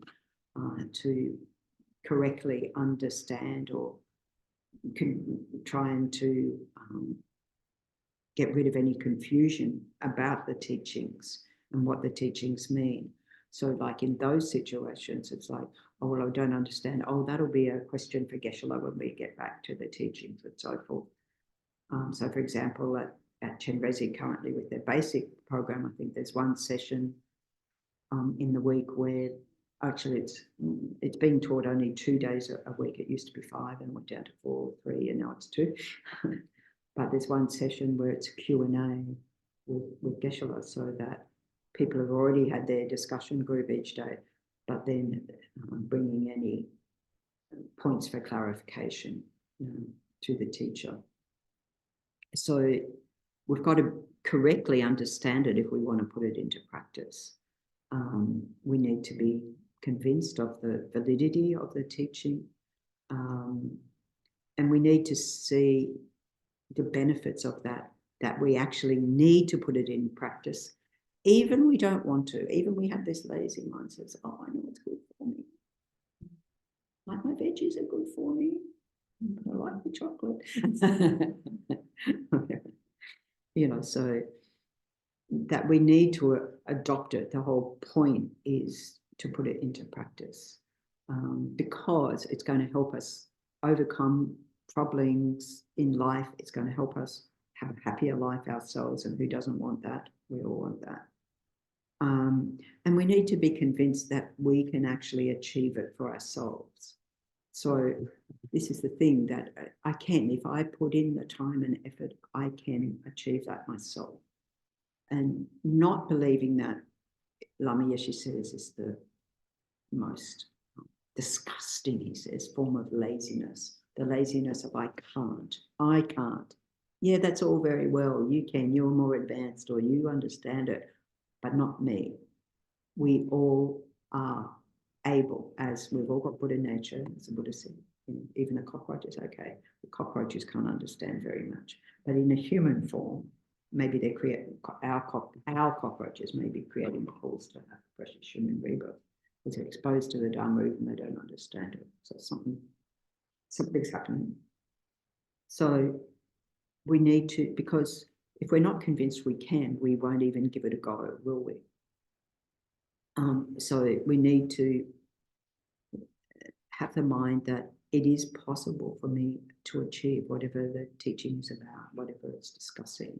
to correctly understand or trying to get rid of any confusion about the teachings and what the teachings mean. So like in those situations, it's like, oh, well, I don't understand. Oh, that'll be a question for Geshe-la when we get back to the teachings and so forth. So for example, at Chenrezig currently with their basic program, I think there's one session in the week where actually it's being taught only 2 days a week. It used to be 5 and went down to 4, 3, and now it's 2. But there's one session where it's Q&A, with Geshe-la, so that people have already had their discussion group each day, but then bringing any points for clarification to the teacher. So we've got to correctly understand it if we want to put it into practice. We need to be convinced of the validity of the teaching, and we need to see the benefits of that we actually need to put it in practice. Even we don't want to, even we have this lazy mind says, oh, I know it's good for me. Like my veggies are good for me. I like the chocolate. You know, so that we need to adopt it. The whole point is to put it into practice, because it's going to help us overcome problems in life. It's going to help us have a happier life ourselves, and who doesn't want that? We all want that. And we need to be convinced that we can actually achieve it for ourselves. So this is the thing, that I can, if I put in the time and effort, I can achieve that myself. And not believing that, Lama Yeshe says, is the most disgusting, he says, form of laziness. The laziness of I can't. Yeah, that's all very well. You can, you're more advanced, or you understand it, but not me. We all are able, as we've all got Buddha nature, as the Buddha said. Even a cockroach is okay. The cockroaches can't understand very much. But in a human form, maybe they create, our cockroaches may be creating calls to have precious human rebirth, because they're exposed to the Dharma and they don't understand it. So something's happening. So we need to, because if we're not convinced we can, we won't even give it a go, will we? So we need to have the mind that it is possible for me to achieve whatever the teaching is about, whatever it's discussing.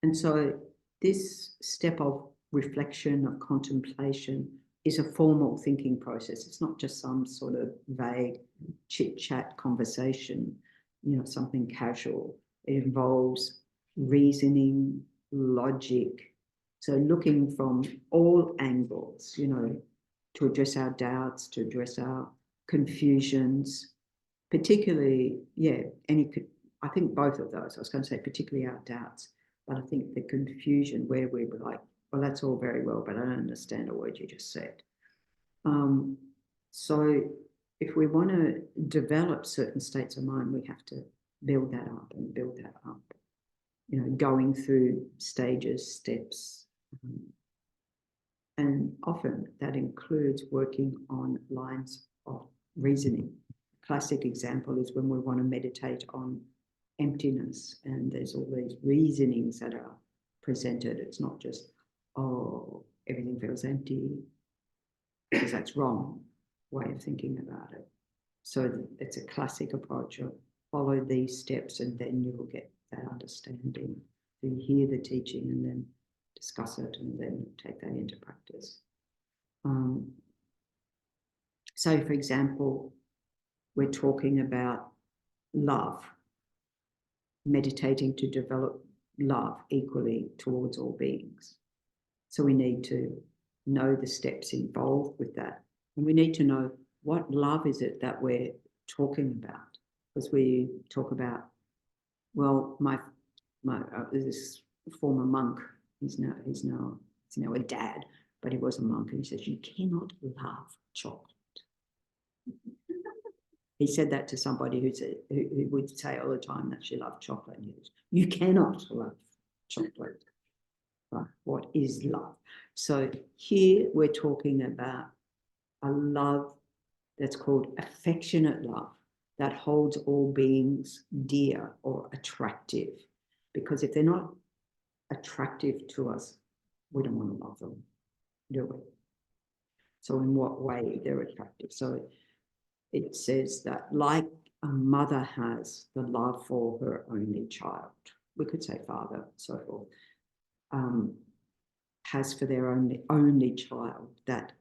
And so this step of reflection, of contemplation, is a formal thinking process. It's not just some sort of vague chit-chat conversation, you know, something casual. It involves reasoning, logic. So looking from all angles, you know, to address our doubts, to address our confusions, particularly, I think both of those. I was going to say particularly our doubts, but I think the confusion where we were like, well, that's all very well, but I don't understand a word you just said. So if we want to develop certain states of mind, we have to build that up and build that up, you know, going through stages, steps. And often that includes working on lines of reasoning. A classic example is when we want to meditate on emptiness, and there's all these reasonings that are presented. It's not just, oh, everything feels empty, because that's wrong way of thinking about it. So it's a classic approach of follow these steps and then you'll get that understanding. So you hear the teaching and then discuss it and then take that into practice. So, for example, we're talking about love, meditating to develop love equally towards all beings. So we need to know the steps involved with that. And we need to know what love is it that we're talking about. Because we talk about, well, my this former monk, he's now a dad, but he was a monk, and he says, you cannot love chocolate. He said that to somebody who would say all the time that she loved chocolate. And he goes, you cannot love chocolate. Right? What is love? So here we're talking about a love that's called affectionate love, that holds all beings dear or attractive. Because if they're not attractive to us, we don't want to love them, do we? So in what way they're attractive? So it says that like a mother has the love for her only child, we could say father, so forth, has for their only child, that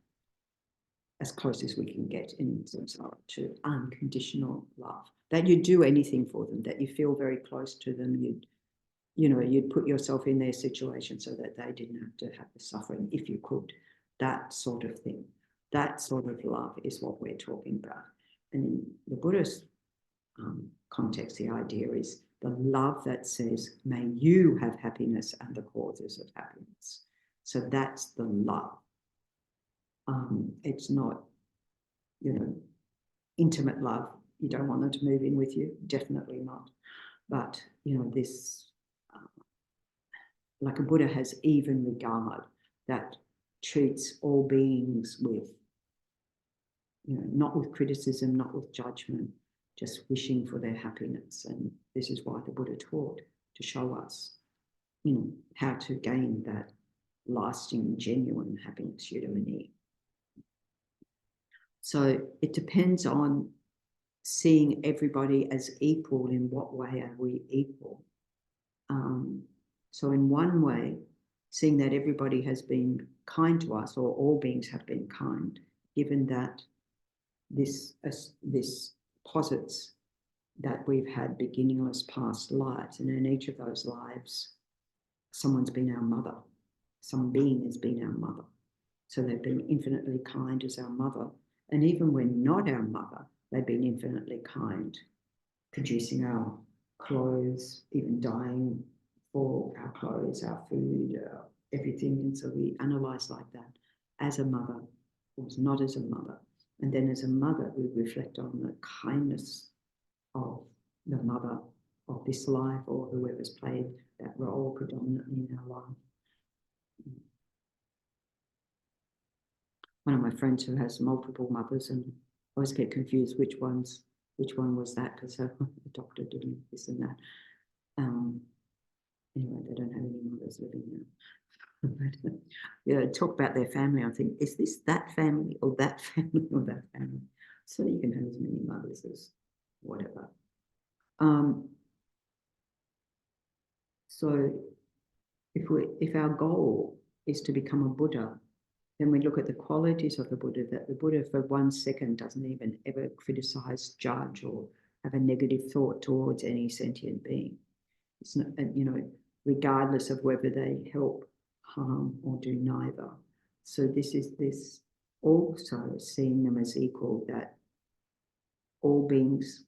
as close as we can get in samsara to unconditional love, that you do anything for them, that you feel very close to them, you know, you'd put yourself in their situation so that they didn't have to have the suffering if you could. That sort of thing. That sort of love is what we're talking about. And in the Buddhist context, the idea is the love that says, may you have happiness and the causes of happiness. So that's the love. It's not, you know, intimate love. You don't want them to move in with you. Definitely not. But, you know, this, like a Buddha has even regard that treats all beings with, you know, not with criticism, not with judgment, just wishing for their happiness. And this is why the Buddha taught, to show us, you know, how to gain that lasting, genuine happiness, eudaimonia. So it depends on seeing everybody as equal. In what way are we equal? So in one way, seeing that everybody has been kind to us, or all beings have been kind, given that this posits that we've had beginningless past lives, and in each of those lives, someone's been our mother, some being has been our mother. So they've been infinitely kind as our mother. And even when not our mother, they've been infinitely kind, producing our clothes, even dying for our clothes, our food, everything. And so we analyse like that. As a mother, was not as a mother. And then as a mother, we reflect on the kindness of the mother of this life, or whoever's played that role predominantly in our life. One of my friends who has multiple mothers, and I always get confused which one was that, because the doctor did this and that. Anyway, they don't have any mothers living now. But, yeah, talk about their family. I think, is this that family or that family or that family? So you can have as many mothers as whatever. So if our goal is to become a Buddha, then we look at the qualities of the Buddha, that the Buddha for 1 second doesn't even ever criticize, judge, or have a negative thought towards any sentient being. It's not, you know, regardless of whether they help, harm, or do neither. So this also seeing them as equal, that all beings,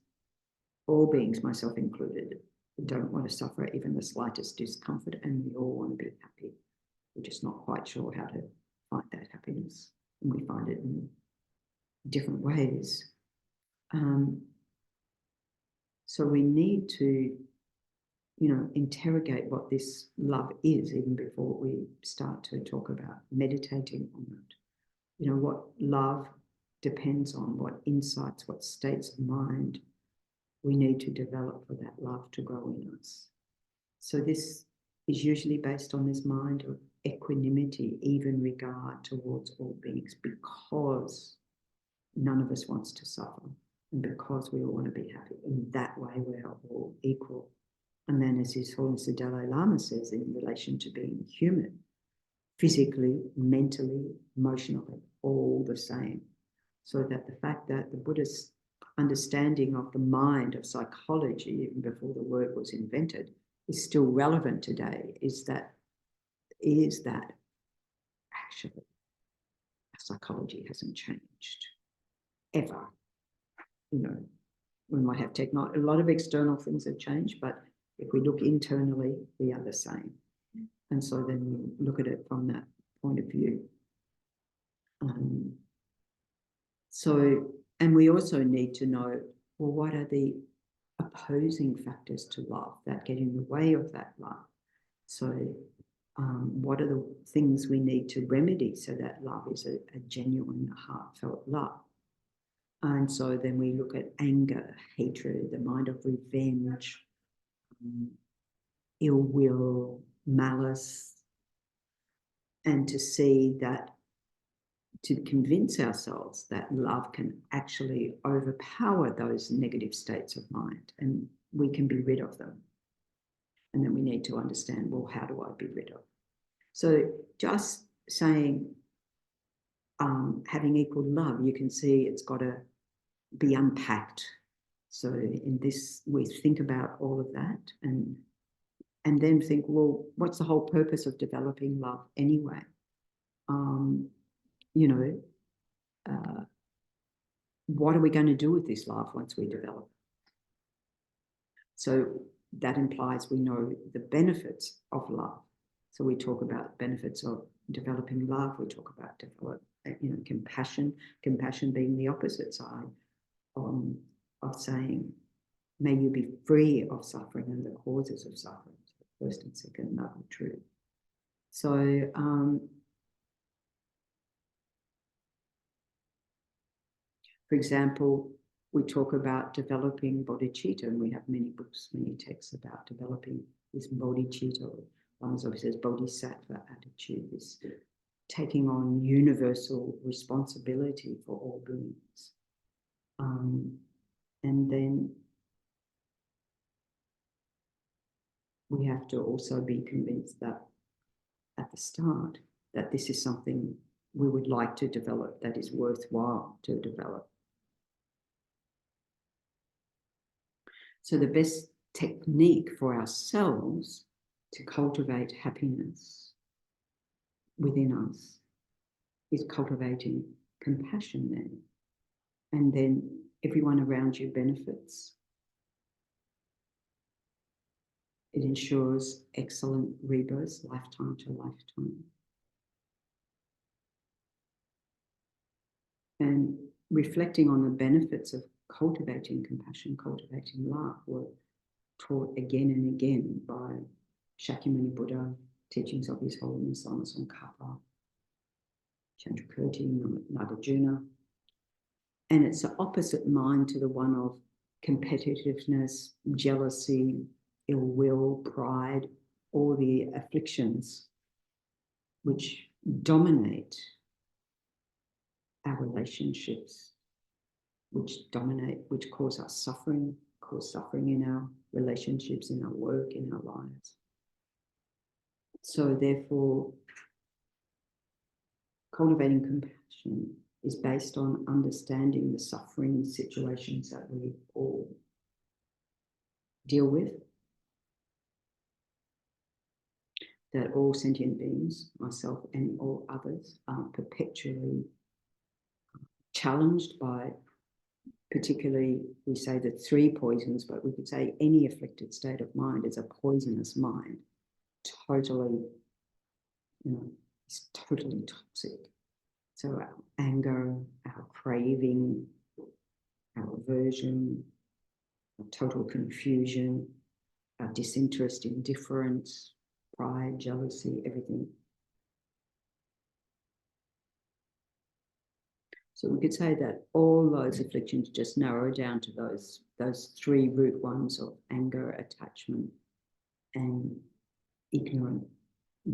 myself included, don't want to suffer even the slightest discomfort, and we all want to be happy. We're just not quite sure how to find that happiness, and we find it in different ways. So we need to, you know, interrogate what this love is, even before we start to talk about meditating on it. You know, what love depends on, what insights, what states of mind we need to develop for that love to grow in us. So this is usually based on this mind of equanimity, even regard towards all beings, because none of us wants to suffer, and because we all want to be happy. In that way, we are all equal. And then, as His Holiness the Dalai Lama says, in relation to being human, physically, mentally, emotionally, all the same. So that the fact that the Buddhist understanding of the mind, of psychology, even before the word was invented, is still relevant today, is that actually psychology hasn't changed ever. You know, we might have a lot of external things have changed, but if we look internally, we are the same. And so then we look at it from that point of view. And we also need to know, well, what are the opposing factors to love that get in the way of that love? So what are the things we need to remedy so that love is a genuine, heartfelt love? And so then we look at anger, hatred, the mind of revenge, ill will, malice, and to see that, to convince ourselves that love can actually overpower those negative states of mind, and we can be rid of them. And then we need to understand, well, how do I be rid of? So just saying having equal love, you can see it's got to be unpacked. So in this, we think about all of that, and and then think, well, what's the whole purpose of developing love anyway? You know, what are we going to do with this love once we develop it? So that implies we know the benefits of love. So we talk about benefits of developing love. We talk about compassion. Compassion being the opposite side of saying, may you be free of suffering and the causes of suffering. First and second noble truth. So for example, we talk about developing bodhicitta, and we have many books, many texts about developing this bodhicitta. One obviously says bodhisattva attitude, this taking on universal responsibility for all beings. And then we have to also be convinced that at the start that this is something we would like to develop, that is worthwhile to develop. So the best technique for ourselves to cultivate happiness within us is cultivating compassion then. And then everyone around you benefits. It ensures excellent rebirths, lifetime to lifetime. And reflecting on the benefits of cultivating compassion, cultivating love, were taught again and again by Shakyamuni Buddha, teachings of His Holiness Tsongkhapa, Chandrakirti, Nagarjuna. And it's the opposite mind to the one of competitiveness, jealousy, ill will, pride, all the afflictions which dominate our relationships, which cause us suffering, cause suffering in our relationships, in our work, in our lives. So therefore, cultivating compassion is based on understanding the suffering situations that we all deal with, that all sentient beings, myself and all others, are perpetually challenged by, particularly we say the three poisons, but we could say any afflicted state of mind is a poisonous mind, totally, it's totally toxic. So our anger, our craving, our aversion, our total confusion, our disinterest, indifference, pride, jealousy, everything. So we could say that all those afflictions just narrow down to those three root ones of anger, attachment, and ignorant,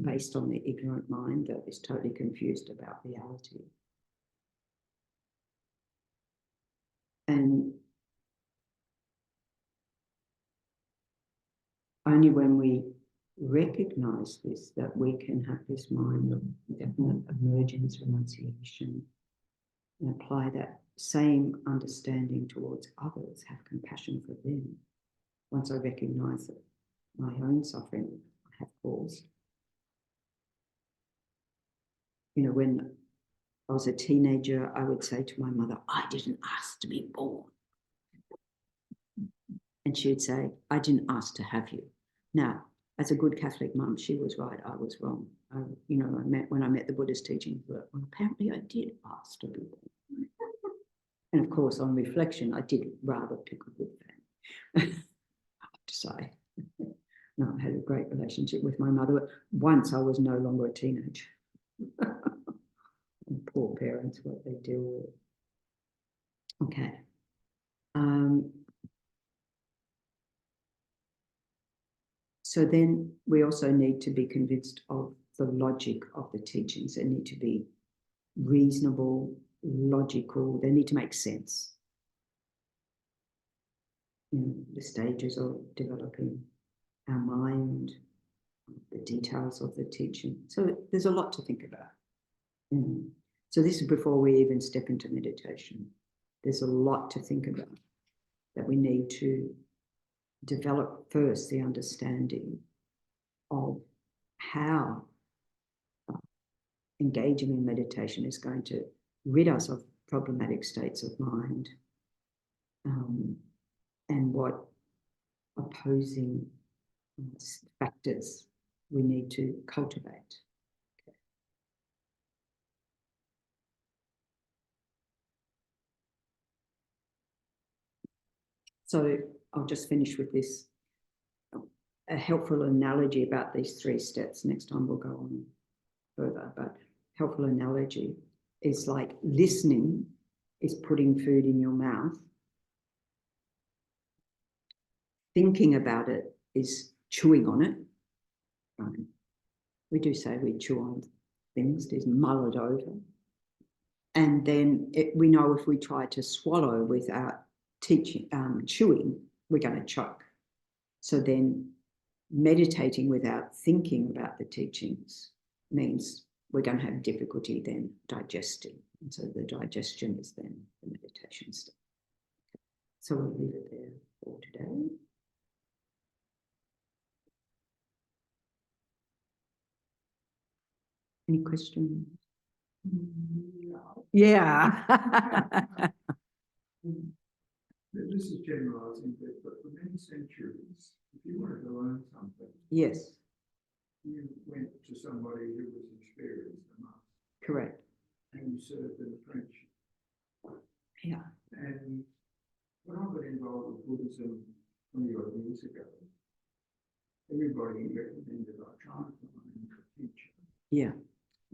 based on the ignorant mind that is totally confused about reality. And only when we recognize this, that we can have this mind of definite emergence, renunciation, and apply that same understanding towards others, have compassion for them. Once I recognize that my own suffering I have caused. When I was a teenager, I would say to my mother, I didn't ask to be born. And she would say, I didn't ask to have you. Now, as a good Catholic mum, she was right, I was wrong. When I met the Buddhist teachings, well, apparently I did ask to be born. And of course, on reflection, I did rather pick a good fan, I have to say. No, I had a great relationship with my mother. Once I was no longer a teenager. And poor parents, what they deal with. Okay. So then we also need to be convinced of the logic of the teachings. They need to be reasonable, logical. They need to make sense. The stages of developing our mind, the details of the teaching. So there's a lot to think about. So this is before we even step into meditation. There's a lot to think about that we need to develop first, the understanding of how engaging in meditation is going to rid us of problematic states of mind, and what opposing factors we need to cultivate. So I'll just finish with this, a helpful analogy about these 3 steps. Next time we'll go on further, but helpful analogy is like listening is putting food in your mouth. Thinking about it is chewing on it. We do say we chew on things, just mull it over. And then we know if we try to swallow without chewing, we're going to choke. So then meditating without thinking about the teachings means we're going to have difficulty then digesting. And so the digestion is then the meditation step. So we'll leave it there for today. Any questions? No. Yeah. This is generalizing, but for many centuries, if you wanted to learn something, yes, you went to somebody who was experienced enough. Correct. And you served in a friendship. Yeah. And when I got involved with Buddhism 20 odd years ago, everybody recommended I try and find a teacher. Yeah.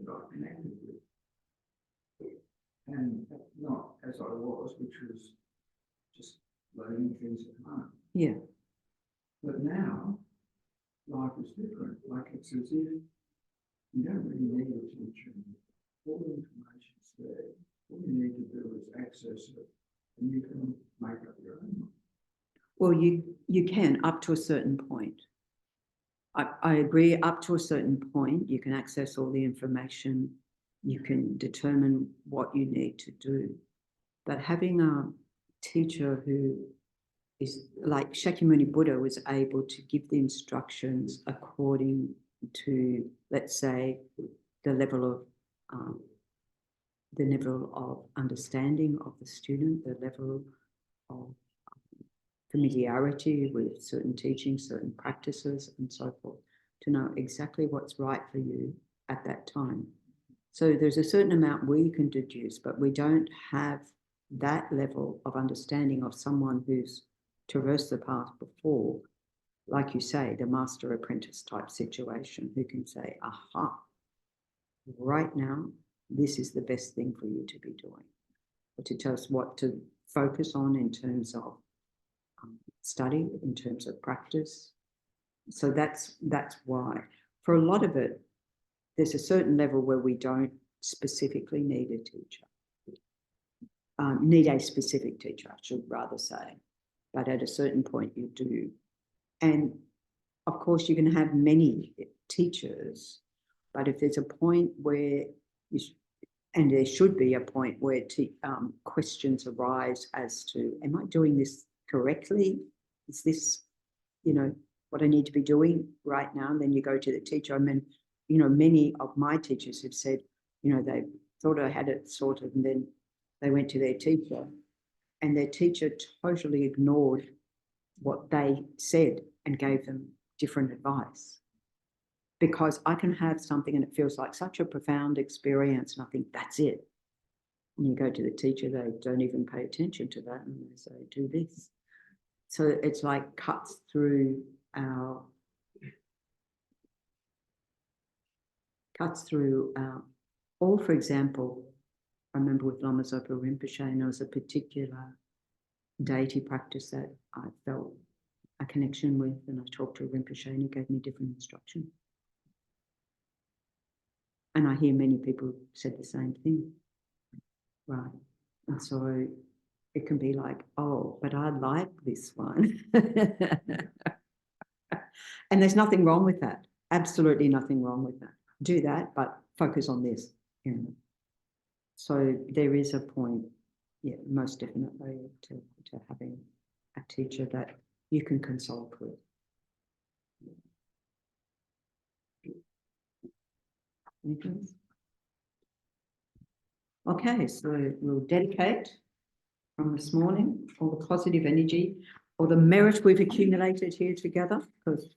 That I connected with. And not as I was, which was just learning things at home. Yeah. But now, life is different. Like it's as if you don't really need a teacher. All the information's there. All you need to do is access it, and you can make up your own mind. Well, you can up to a certain point. I agree, up to a certain point, you can access all the information, you can determine what you need to do. But having a teacher who is like Shakyamuni Buddha was able to give the instructions according to, let's say, the level of understanding of the student, the level of familiarity with certain teachings, certain practices, and so forth, to know exactly what's right for you at that time. So there's a certain amount we can deduce, but we don't have that level of understanding of someone who's traversed the path before, like you say, the master apprentice type situation, who can say, aha, right now, this is the best thing for you to be doing, or to tell us what to focus on in terms of study, in terms of practice. So that's why. For a lot of it, there's a certain level where we don't specifically need a teacher. Need a specific teacher, I should rather say. But at a certain point you do. And of course you can have many teachers, but if there's a point where and there should be a point where questions arise as to, am I doing this correctly? Is this, what I need to be doing right now? And then you go to the teacher. I mean, many of my teachers have said, they thought I had it sorted, and then they went to their teacher, and their teacher totally ignored what they said and gave them different advice. Because I can have something and it feels like such a profound experience, and I think that's it. And you go to the teacher, they don't even pay attention to that, and they say, do this. So it's like cuts through or for example, I remember with Lama Zopa Rinpoche, and there was a particular deity practice that I felt a connection with, and I talked to Rinpoche and he gave me different instruction. And I hear many people said the same thing, right? And so it can be like, oh, but I like this one. And there's nothing wrong with that. Absolutely nothing wrong with that. Do that, but focus on this. So there is a point, yeah, most definitely, to having a teacher that you can consult with. Anything? Okay, so we'll dedicate from this morning all the positive energy, all the merit we've accumulated here together, because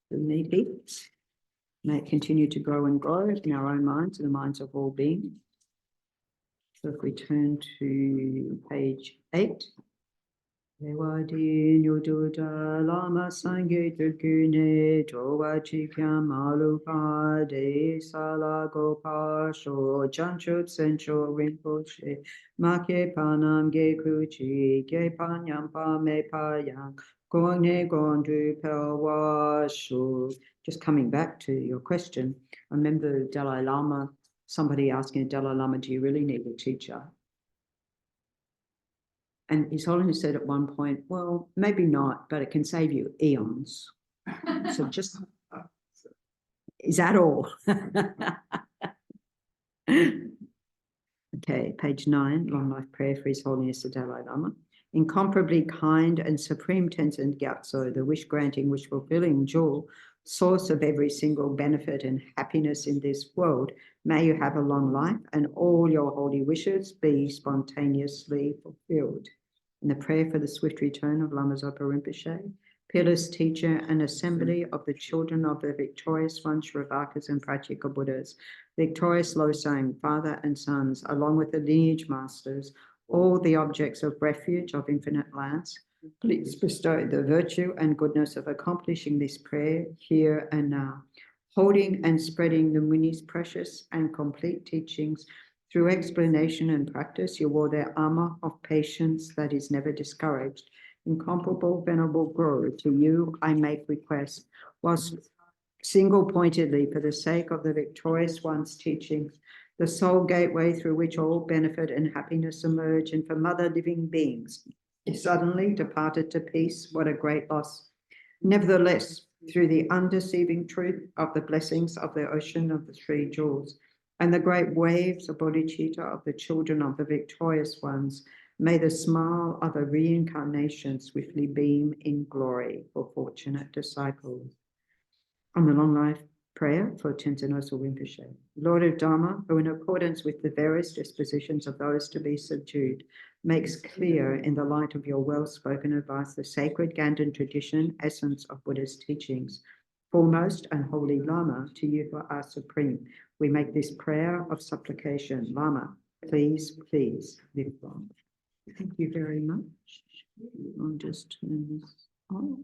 we need it. May it continue to grow and grow in our own minds and the minds of all beings. So if we turn to page 8. Dewa-di Nyududa Lama Sangye Tukune Towa Chikyam Alupa De Sala Gopa Sho Janchut Sencho Rinpoche Make Panam Ge Kuchi Ge Panyam Pa Me Payang Gongne Gondu Pelwa Shu. Just coming back to your question, I remember Dalai Lama, somebody asking Dalai Lama, do you really need a teacher? And His Holiness said at one point, well, maybe not, but it can save you eons. So just, is that all? Okay, page 9, long life prayer for His Holiness the Dalai Lama. Incomparably kind and supreme Tenzin Gyatso, the wish-granting, wish-fulfilling jewel, source of every single benefit and happiness in this world, may you have a long life and all your holy wishes be spontaneously fulfilled. In the prayer for the swift return of Lama Zopa Rinpoche, peerless teacher and assembly of the children of the victorious ones, Shravakas and Pratyeka Buddhas, victorious Losang, father and sons, along with the lineage masters, all the objects of refuge of infinite lands, please bestow the virtue and goodness of accomplishing this prayer here and now, holding and spreading the Muni's precious and complete teachings. Through explanation and practice, you wore their armor of patience that is never discouraged. Incomparable Venerable Guru, to you I make request, whilst single-pointedly for the sake of the victorious one's teachings, the sole gateway through which all benefit and happiness emerge, and for mother living beings, suddenly departed to peace, what a great loss. Nevertheless, through the undeceiving truth of the blessings of the ocean of the three jewels, and the great waves of bodhicitta of the children of the victorious ones, may the smile of a reincarnation swiftly beam in glory for fortunate disciples. On the long life prayer for Tenzin Osa Rinpoche. Lord of Dharma, who in accordance with the various dispositions of those to be subdued, makes clear in the light of your well-spoken advice the sacred Ganden tradition, essence of Buddha's teachings. Foremost and holy Lama, to you who are supreme, we make this prayer of supplication. Lama, please, please live long. Thank you very much. I'll just turn this on.